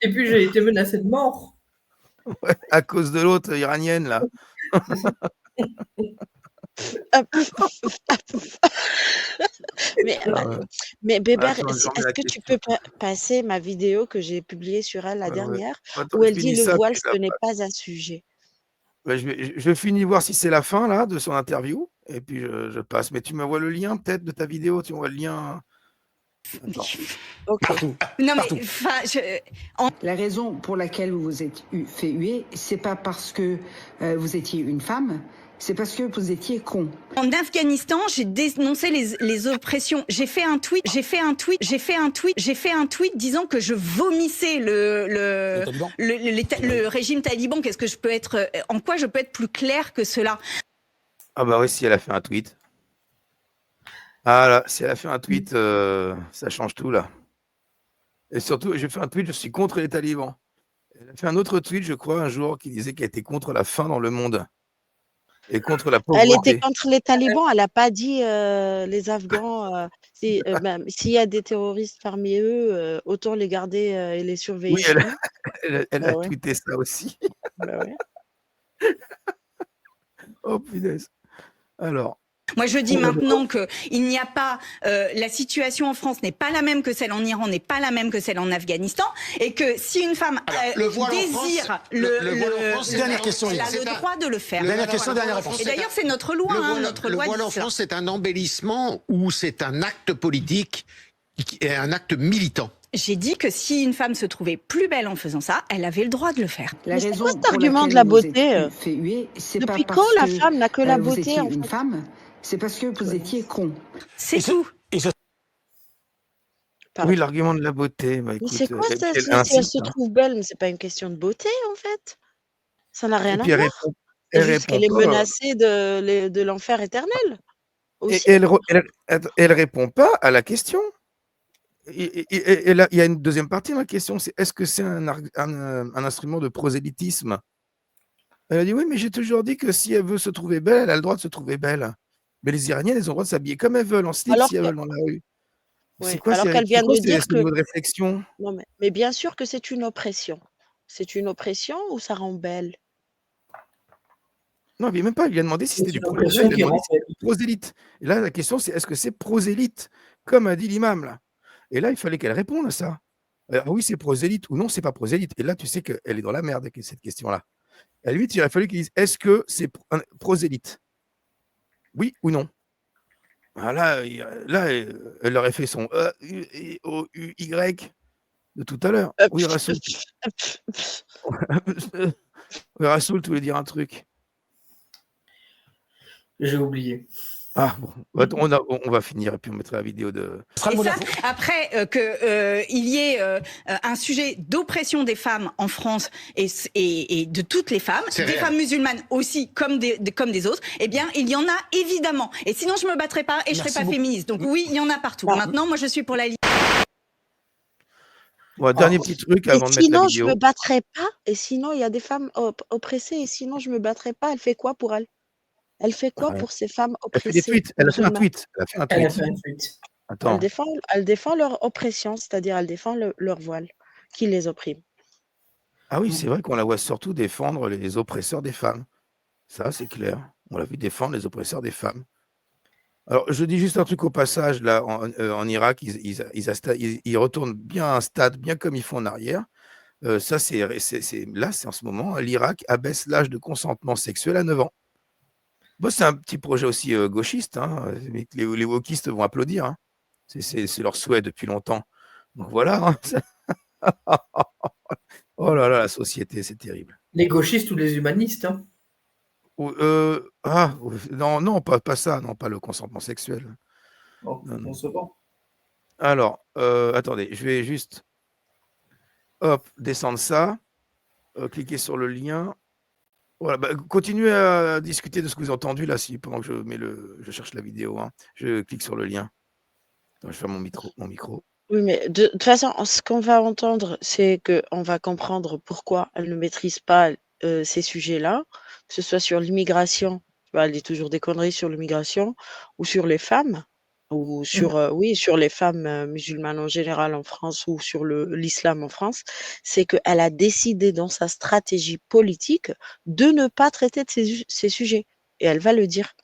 Et puis j'ai été menacée de mort. Ouais, à cause de l'autre iranienne, là. Mais Bébert, Attends, je remets est-ce la que tu question. peux passer ma vidéo que j'ai publiée sur elle, la Ouais. dernière, Attends, où je elle dit finis le ça, voile, puis je ce la n'est passe. pas un sujet. Ouais, je finis voir si c'est la fin là de son interview et puis je passe. Mais tu m'envoies le lien peut-être de ta vidéo, tu m'envoies le lien. Attends. Partout. Non, Partout. mais. La raison pour laquelle vous vous êtes fait huer, c'est pas parce que vous étiez une femme, c'est parce que vous étiez con. En Afghanistan, j'ai dénoncé les oppressions. J'ai fait un tweet disant que je vomissais le régime taliban. Qu'est-ce que je peux être, en quoi je peux être plus claire que cela? Ah bah oui, si elle a fait un tweet. Ah là, si elle a fait un tweet, ça change tout là. Et surtout, j'ai fait un tweet, je suis contre les talibans. Elle a fait un autre tweet, je crois, un jour, qui disait qu'elle était contre la faim dans le monde et contre la Elle était pauvreté. contre les talibans, elle n'a pas dit les Afghans, même s'il y a des terroristes parmi eux, autant les garder et les surveiller Oui, chez nous. elle Bah a ouais. tweeté ça aussi. Bah ouais. Oh punaise. Alors. Moi, je dis maintenant qu'il n'y a pas, la situation en France n'est pas la même que celle en Iran, n'est pas la même que celle en Afghanistan, et que si une femme désire dernière question, elle a le droit de le faire. Dernière question, dernière réponse. Et d'ailleurs, c'est notre loi, notre loi. Le voile en France, c'est un embellissement ou c'est un acte politique et un acte militant? J'ai dit que si une femme se trouvait plus belle en faisant ça, elle avait le droit de le faire. Mais c'est quoi cet argument de la beauté? Depuis quand la femme n'a que la beauté en une femme? C'est parce que vous étiez con. C'est tout. Oui, l'argument de la beauté. Bah, Mais écoute, c'est quoi ça? elle Si elle insiste, se hein. trouve belle, mais c'est pas une question de beauté en fait. Ça n'a Et rien à puis elle voir. répond, C'est elle juste répond qu'elle est pas. menacée de l'enfer éternel. Et Aussi. elle répond pas à la question. Et là, il y a une deuxième partie dans la question, c'est est-ce que c'est un instrument de prosélytisme? Elle a dit oui, mais j'ai toujours dit que si elle veut se trouver belle, elle a le droit de se trouver belle. Mais les Iraniennes, elles ont le droit de s'habiller comme elles veulent, en slip Alors si elles que, veulent dans la rue. C'est oui, quoi alors qu'elle vient de dire ce que niveau de réflexion? non, mais bien sûr que c'est une oppression. C'est une oppression ou ça rend belle? Non, mais même pas, il lui a demandé si C'est c'était du une oppression prosélyte. Il qui a demandé rend si c'était du prosélyte. Et là, la question, c'est est-ce que c'est prosélyte, comme a dit l'imam là? Et là, il fallait qu'elle réponde à ça. Ah oui, c'est prosélyte ou non, c'est pas prosélyte. Et là, tu sais qu'elle est dans la merde avec cette question-là. À la limite, il aurait fallu qu'il dise est-ce que c'est un prosélyte? Oui ou non? Là, elle aurait fait son E-U-O-U-Y de tout à l'heure. Oui, Rassoul. Oui, Rassoul, tu voulais dire un truc? J'ai oublié. Ah bon, on va finir et puis on mettra la vidéo de. Et ça, après qu'il y ait un sujet d'oppression des femmes en France et de toutes les femmes, des femmes musulmanes aussi comme des autres, eh bien, il y en a évidemment. Et sinon, je me battrais pas et je serais pas féministe. Donc oui, il y en a partout. Maintenant, moi, je suis pour la liberté. Bon, dernier petit truc avant de mettre la Sinon, je vidéo. me battrais pas. Et sinon, il y a des femmes oppressées. Et sinon, je me battrais pas. Elle fait quoi pour elle? Elle fait quoi pour ces femmes Elle fait des oppressées? tweets. Elle a fait un musulmanes? tweet. Elle a fait un Elle a tweet. fait un tweet. Attends. Elle défend leur oppression, c'est-à-dire elle défend leur voile qui les opprime. Ah oui, c'est vrai qu'on la voit surtout défendre les oppresseurs des femmes. Ça, c'est clair. On l'a vu défendre les oppresseurs des femmes. Alors, je dis juste un truc au passage. Là, en Irak, ils retournent bien à un stade, bien comme ils font en arrière. Ça, c'est en ce moment, l'Irak abaisse l'âge de consentement sexuel à 9 ans. Bon, c'est un petit projet aussi gauchiste. Hein, mais les wokistes vont applaudir. Hein. C'est leur souhait depuis longtemps. Donc voilà. Hein. Oh là là, la société, c'est terrible. Les gauchistes ou les humanistes, hein. Non, pas ça, non, pas le consentement sexuel. Bon, on se voit. Alors, attendez, je vais juste descendre ça, cliquer sur le lien. Voilà, continuez à discuter de ce que vous avez entendu là, pendant que je cherche la vidéo. Hein. Je clique sur le lien. Attends, je ferme mon micro. Oui, mais de toute façon, ce qu'on va entendre, c'est qu'on va comprendre pourquoi elle ne maîtrise pas ces sujets-là, que ce soit sur l'immigration, tu vois, elle dit toujours des conneries sur l'immigration, ou sur les femmes, ou sur, sur les femmes musulmanes en général en France, ou sur l'islam en France, c'est qu'elle a décidé dans sa stratégie politique de ne pas traiter de ces sujets. Et elle va le dire.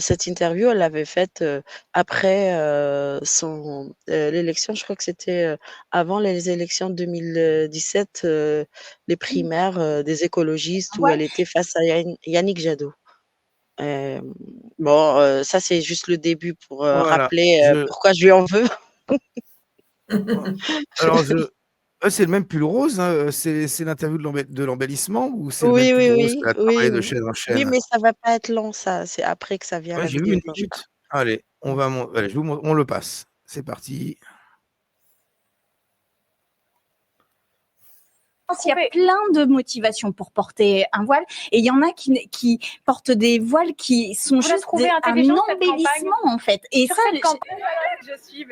Cette interview, elle l'avait faite après l'élection, je crois que c'était avant les élections de 2017, les primaires des écologistes où elle était face à Yannick Jadot. Ça c'est juste le début pour rappeler pourquoi je lui en veux. Alors, c'est le même pull rose, hein, c'est l'interview de l'embellissement ou c'est Oui, le même pull rose oui, qu'elle a oui, travaillé de oui. chaîne en chaîne? Oui, mais ça va pas être long, ça. C'est après que ça vient Ouais, la j'ai vu vidéo. une minute. Allez, on le passe. C'est parti. Il y a plein de motivations pour porter un voile et il y en a qui portent des voiles qui sont juste un embellissement en fait. Et ça, je suis,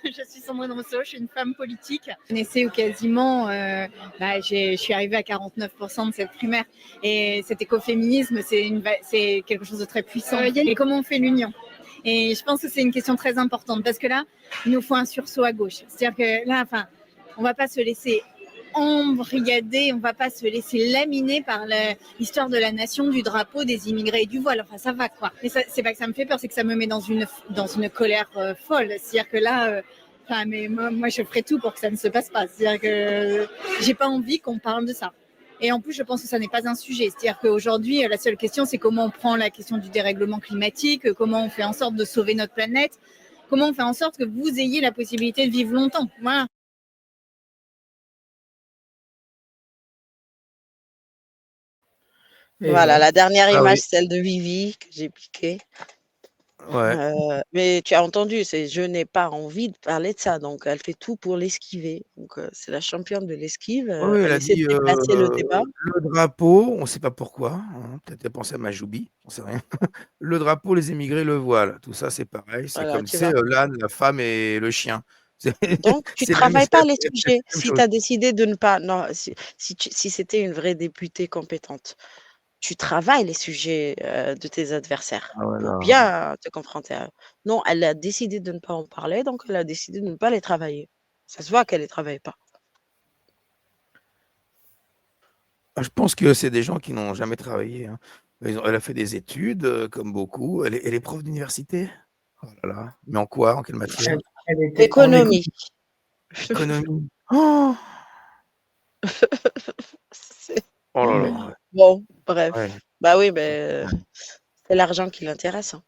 je suis Sandrine Rousseau, je suis une femme politique. Je connaissais quasiment, je suis arrivée à 49% de cette primaire. Et cet écoféminisme, c'est quelque chose de très puissant. Et comment on fait l'union ? Et je pense que c'est une question très importante parce que là, il nous faut un sursaut à gauche. C'est-à-dire que là, on ne va pas se laisser embrigader, on ne va pas se laisser laminer par l'histoire de la nation, du drapeau, des immigrés et du voile. Enfin, ça va quoi. Mais c'est pas que ça me fait peur, c'est que ça me met dans une colère folle. C'est-à-dire que là, mais moi, je ferai tout pour que ça ne se passe pas. C'est-à-dire que j'ai pas envie qu'on parle de ça. Et en plus, je pense que ça n'est pas un sujet. C'est-à-dire qu'aujourd'hui, la seule question, c'est comment on prend la question du dérèglement climatique, comment on fait en sorte de sauver notre planète, comment on fait en sorte que vous ayez la possibilité de vivre longtemps. Voilà. Voilà, la dernière image, celle de Vivi que j'ai piquée. Ouais. Mais tu as entendu, je n'ai pas envie de parler de ça, donc elle fait tout pour l'esquiver. Donc c'est la championne de l'esquive. Oui, elle Elle a essaie dit de déplacer le débat. le drapeau, on ne sait pas pourquoi, hein, peut-être elle pensait à Majoubi, on ne sait rien. Le drapeau, les émigrés, le voile, tout ça c'est pareil, c'est Voilà, comme tu vois. l'âne, la femme et le chien. Donc tu C'est la même travailles pas chose, les c'est sujets. la même Si chose. tu as décidé de ne pas, non, si c'était une vraie députée compétente, tu travailles les sujets de tes adversaires Ah ouais, pour là, bien te confronter à eux. Non, elle a décidé de ne pas en parler, donc elle a décidé de ne pas les travailler. Ça se voit qu'elle les travaille pas. je pense que c'est des gens qui n'ont jamais travaillé, hein. Elle a fait des études, comme beaucoup. Elle est prof d'université? Oh là là, mais en quoi? En quelle matière? Elle était Économie. Économie. Oh! C'est Oh là là, bon, bref. ouais. Bah oui, mais c'est l'argent qui l'intéresse, hein.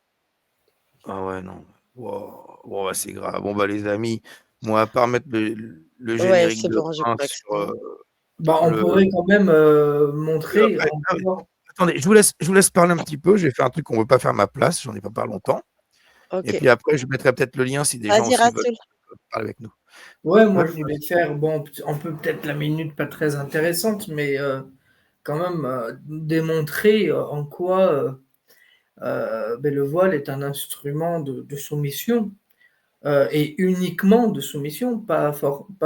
Ah ouais, non. Wow. Bon, bah, c'est grave. Bon, bah, les amis, moi, à part mettre le Ouais, générique c'est de bon, je fin crois que c'est sur, bon. On le pourrait quand même montrer attendez, je vous laisse parler un petit peu. Je vais faire un truc qu'on ne veut pas faire à ma place, j'en ai pas parlé longtemps. Et OK. puis après, je mettrai peut-être le lien si des gens Vas-y, aussi veulent Rassoul. parler avec nous. Ouais, moi Ouais, je voulais faire, bon, on peut peut-être la minute pas très intéressante, mais quand même démontrer en quoi le voile est un instrument de soumission et uniquement de soumission, pas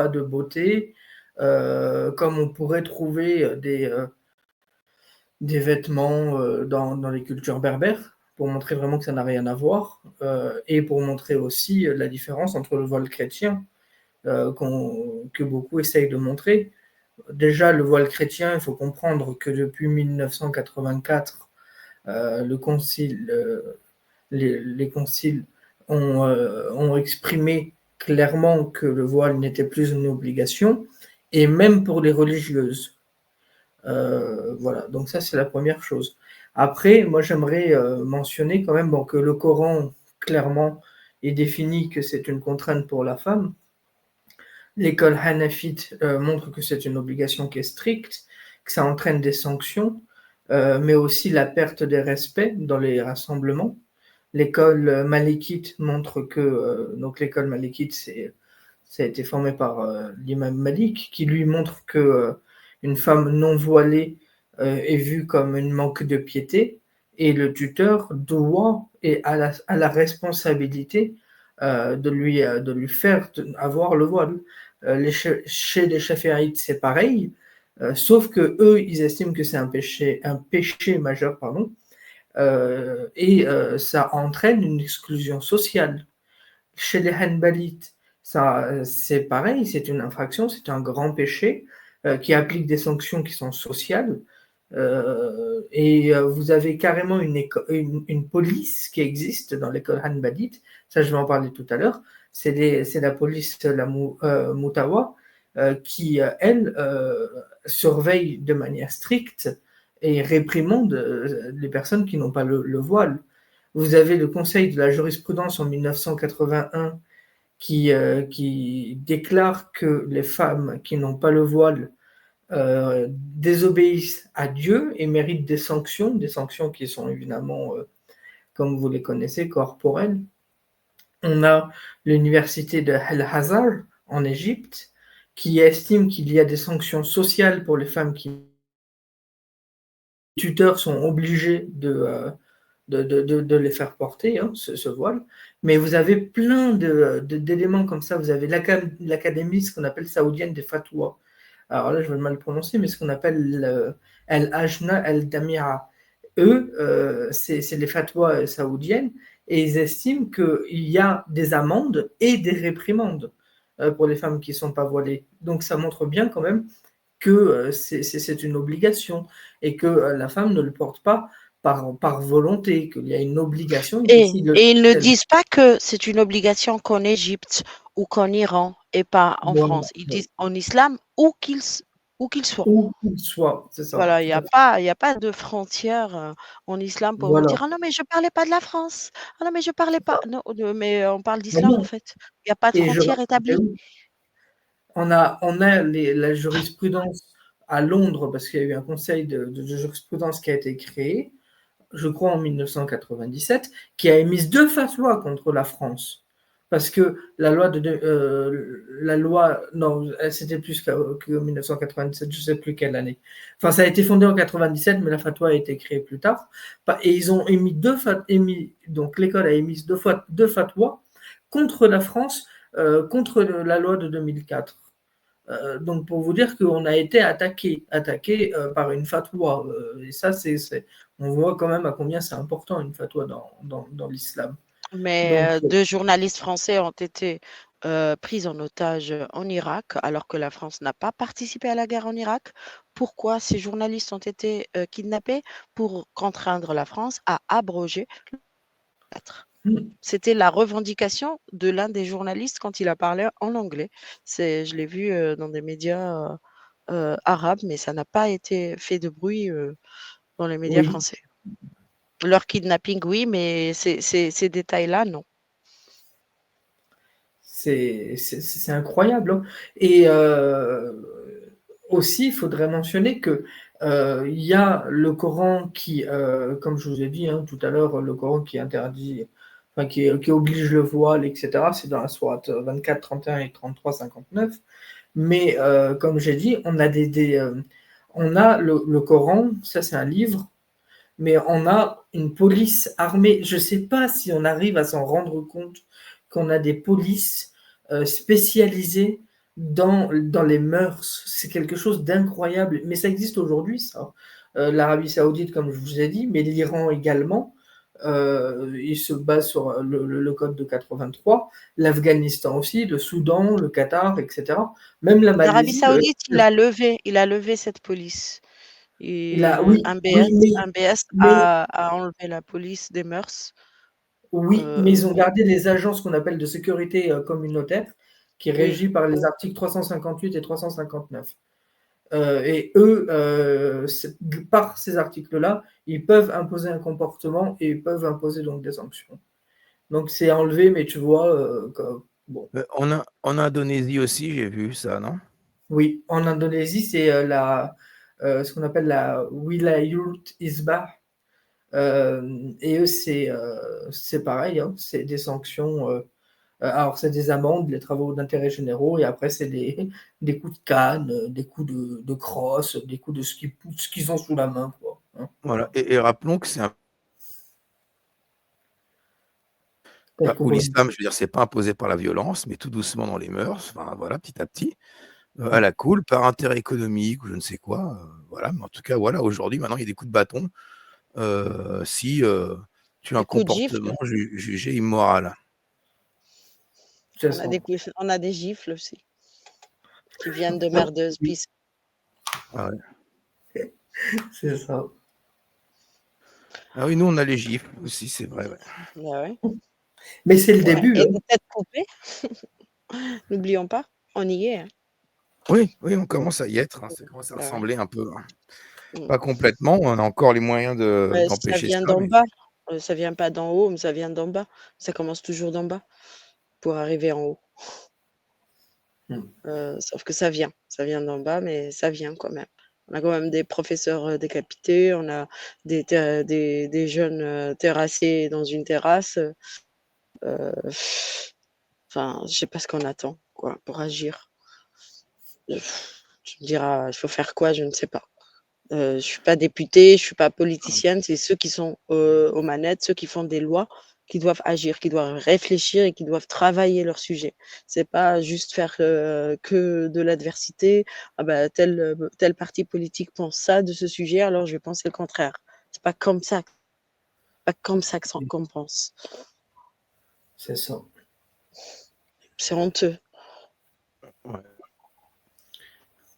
de beauté, comme on pourrait trouver des vêtements dans les cultures berbères, pour montrer vraiment que ça n'a rien à voir, et pour montrer aussi la différence entre le voile chrétien que beaucoup essayent de montrer. Déjà, le voile chrétien, il faut comprendre que depuis 1984, le concile, les conciles ont exprimé clairement que le voile n'était plus une obligation, et même pour les religieuses. Voilà, donc ça c'est la première chose. Après, moi j'aimerais mentionner quand même que le Coran, clairement, est défini que c'est une contrainte pour la femme. L'école hanafite montre que c'est une obligation qui est stricte, que ça entraîne des sanctions, mais aussi la perte des respects dans les rassemblements. L'école malikite montre que, donc l'école malikite, ça a été formé par l'imam Malik, qui lui montre que une femme non voilée est vue comme un manque de piété, et le tuteur doit et a la responsabilité de lui faire avoir le voile. Chez les Chaféites, c'est pareil, sauf que eux, ils estiment que c'est un péché majeur, pardon, et ça entraîne une exclusion sociale. Chez les Hanbalites, c'est pareil, c'est une infraction, c'est un grand péché qui applique des sanctions qui sont sociales. Et vous avez carrément une police qui existe dans l'école Hanbalite, ça je vais en parler tout à l'heure, c'est la police, la Moutawa, qui, elle, surveille de manière stricte et réprimande les personnes qui n'ont pas le voile. Vous avez le Conseil de la jurisprudence en 1981 qui déclare que les femmes qui n'ont pas le voile désobéissent à Dieu et méritent des sanctions qui sont évidemment, comme vous les connaissez, corporelles. On a l'université de Al-Azhar en Égypte qui estime qu'il y a des sanctions sociales pour les femmes qui... Les tuteurs sont obligés de les faire porter, hein, ce voile. Mais vous avez plein d'éléments comme ça. Vous avez l'académie, ce qu'on appelle saoudienne des fatwas. Alors là, je vais mal le prononcer, mais ce qu'on appelle Al-Ajna Al-Damira. Eux, c'est les fatwas saoudiennes, et ils estiment qu'il y a des amendes et des réprimandes pour les femmes qui ne sont pas voilées. Donc ça montre bien quand même que c'est une obligation et que la femme ne le porte pas par volonté, qu'il y a une obligation. Et ils ne disent pas que c'est une obligation qu'en Égypte ou qu'en Iran et pas en France. Ils disent en islam où qu'il soit. Où qu'il soit, c'est ça. Voilà, il n'y a pas de frontière en islam pour vous dire ah non, mais je ne parlais pas de la France. Ah non, mais je ne parlais pas. Non, mais on parle d'islam en fait. Il n'y a pas de frontière établie. On a la jurisprudence à Londres, parce qu'il y a eu un conseil de jurisprudence qui a été créé, je crois en 1997, qui a émis 2 fatwas contre la France. Parce que la loi, non, c'était plus que 1997, je ne sais plus quelle année. Enfin, ça a été fondé en 97, mais la fatwa a été créée plus tard. Et ils ont émis donc l'école a émis 2 fatwas contre la France, contre la loi de 2004. Donc pour vous dire qu'on a été attaqué par une fatwa. Et ça, on voit quand même à combien c'est important une fatwa dans l'islam. Mais 2 journalistes français ont été pris en otage en Irak, alors que la France n'a pas participé à la guerre en Irak. Pourquoi ces journalistes ont été kidnappés? Pour contraindre la France à abroger le 4. C'était la revendication de l'un des journalistes quand il a parlé en anglais. Je l'ai vu dans des médias arabes, mais ça n'a pas été fait de bruit dans les médias français. Leur kidnapping, oui, mais ces détails-là, non. C'est incroyable, hein. Et aussi, il faudrait mentionner que il y a le Coran qui, comme je vous ai dit tout à l'heure, le Coran qui interdit, enfin, qui oblige le voile, etc. C'est dans la sourate 24, 31 et 33, 59. Mais comme j'ai dit, on a on a le Coran, ça c'est un livre, mais on a une police armée. Je ne sais pas si on arrive à s'en rendre compte qu'on a des polices spécialisées dans les mœurs. C'est quelque chose d'incroyable, mais ça existe aujourd'hui, ça. L'Arabie Saoudite, comme je vous ai dit, mais l'Iran également. Il se base sur le code de 83, l'Afghanistan aussi, le Soudan, le Qatar, etc. Même la Malaisie. L'Arabie Saoudite, il a levé cette police. Un BS a enlevé la police des mœurs. Oui, mais ils ont gardé les agences qu'on appelle de sécurité communautaire, qui est régie par les articles 358 et 359. Et eux, par ces articles-là, ils peuvent imposer un comportement et ils peuvent imposer donc des sanctions. Donc c'est enlevé, mais tu vois, bon. En Indonésie aussi, j'ai vu ça, non? Oui, en Indonésie, c'est ce qu'on appelle la Wilayut Isbah. Et eux, c'est pareil, hein, c'est des sanctions. Alors, c'est des amendes, les travaux d'intérêt généraux, et après, c'est des coups de canne, des coups de crosse, des coups de ce qu'ils ont sous la main, quoi, hein. Voilà, et rappelons que c'est où l'islam, je veux dire, c'est pas imposé par la violence, mais tout doucement dans les mœurs, enfin, voilà, petit à petit, à la cool, par intérêt économique ou je ne sais quoi, voilà. Mais en tout cas, voilà, aujourd'hui, maintenant, il y a des coups de bâton si tu as un comportement jugé immoral. On a des gifles aussi, qui viennent de merdeuses pistes. Ah ouais. C'est ça. Ah oui, nous, on a les gifles aussi, c'est vrai. Ouais. Bah ouais. Mais c'est le début. Et des têtes coupées. N'oublions pas, on y est. Hein. Oui, on commence à y être. Hein. Ça commence à ressembler un peu. Hein. Pas complètement, on a encore les moyens d'empêcher ça. Ça vient d'en bas. Ça vient pas d'en haut, mais ça vient d'en bas. Ça commence toujours d'en bas pour arriver en haut. Sauf que ça vient d'en bas, mais ça vient quand même. On a quand même des professeurs décapités, on a des jeunes terrassés dans une terrasse. Enfin, je sais pas ce qu'on attend, quoi, pour agir. Tu me diras, il faut faire quoi, je ne sais pas. Je suis pas députée, je suis pas politicienne, c'est ceux qui sont, aux manettes, ceux qui font des lois, qui doivent agir, qui doivent réfléchir et qui doivent travailler leur sujet. C'est pas juste faire, que de l'adversité. Ah bah, tel parti politique pense ça de ce sujet, alors je vais penser le contraire. C'est pas comme ça qu'on pense. C'est ça. C'est honteux. Ouais.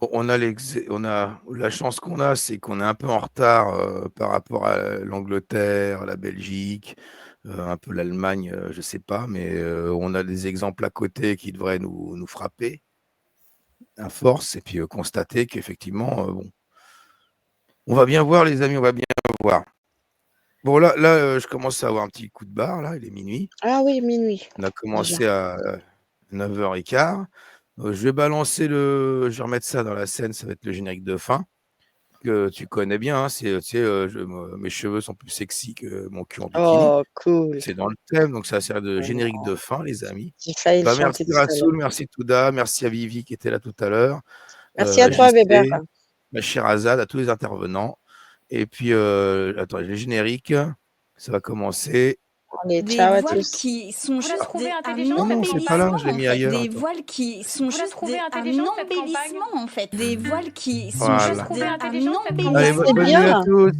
Bon, on a la chance qu'on a, c'est qu'on est un peu en retard, par rapport à l'Angleterre, la Belgique, un peu l'Allemagne, je sais pas, mais on a des exemples à côté qui devraient nous frapper à force et puis, constater qu'effectivement, bon, on va bien voir les amis, on va bien voir. Bon là, je commence à avoir un petit coup de barre là, il est minuit. Ah oui, minuit, On a déjà. commencé à 9h15. Je vais remettre ça dans la scène, ça va être le générique de fin, que tu connais bien, hein. C'est, tu sais, mes cheveux sont plus sexy que mon cul en bikini. Oh cool. C'est dans le thème, donc ça sert de Oh générique de non. fin, les amis. J'ai failli le Bah, chanter merci tout à l'heure. Rassoul, merci Touda, merci à Vivi qui était là tout à l'heure, Merci à à toi Weber. JC, ma chère Azad, à tous les intervenants et puis, attends, le générique, ça va commencer. Allez, Des ciao à voiles tous. qui sont juste un Non, non, c'est pas là, je l'ai mis embellissement, en fait. ailleurs, Des attends. voiles qui sont Vous la juste trouvez un intelligente, cette campagne? embellissement, en fait. Des voiles qui sont Voilà. juste Vous la trouvez un intelligente, cette campagne? Allez, embellissement. bonne nuit à tous.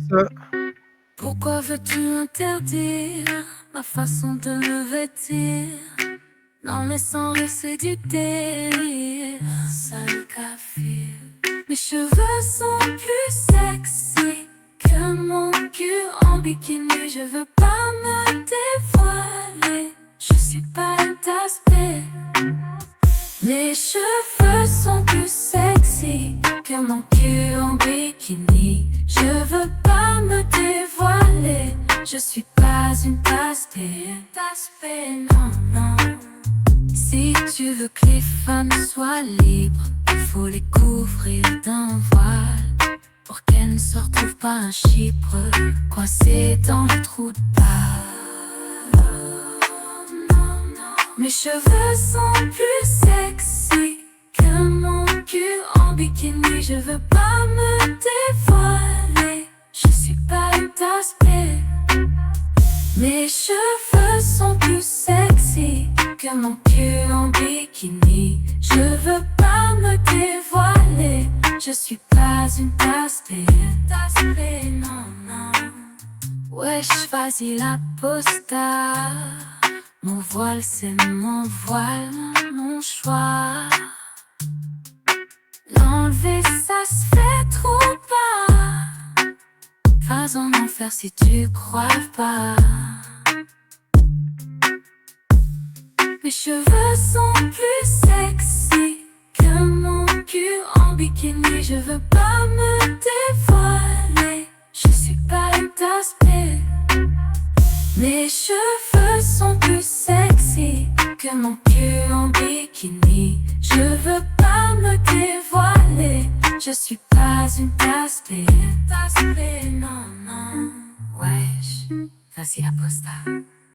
Pourquoi veux-tu interdire ma façon de me vêtir? Non mais sans laisser du délire, sale café. Mes cheveux sont plus sexy que mon cul en bikini. Je veux pas me dévoiler, je suis pas une tasse-paix. Mes cheveux sont plus sexy que mon cul en bikini. Je veux pas me dévoiler, je suis pas une tasse-paix. Non, non. Si tu veux que les femmes soient libres, il faut les couvrir d'un voile pour qu'elles ne se retrouvent pas un chypre coincé dans le trou de balle. Mes cheveux sont plus sexy que mon cul en bikini. Je veux pas me dévoiler, je suis pas une tasse-paix. Mes cheveux sont plus sexy que mon cul en bikini. Je veux pas me dévoiler, je suis pas une tasse-paix, non, non. Wesh, vas-y la posta. Mon voile c'est mon voile, mon choix. L'enlever ça se fait trop pas. Vas en enfer si tu crois pas. Mes cheveux sont plus sexy que mon cul en bikini. Je veux pas me dévoiler, je suis pas une tasse-paix. Mes cheveux sont plus sexy que mon cul en bikini. Je veux pas me dévoiler, je suis pas une tasse-paix. Non, non. Wesh, vas-y la posta.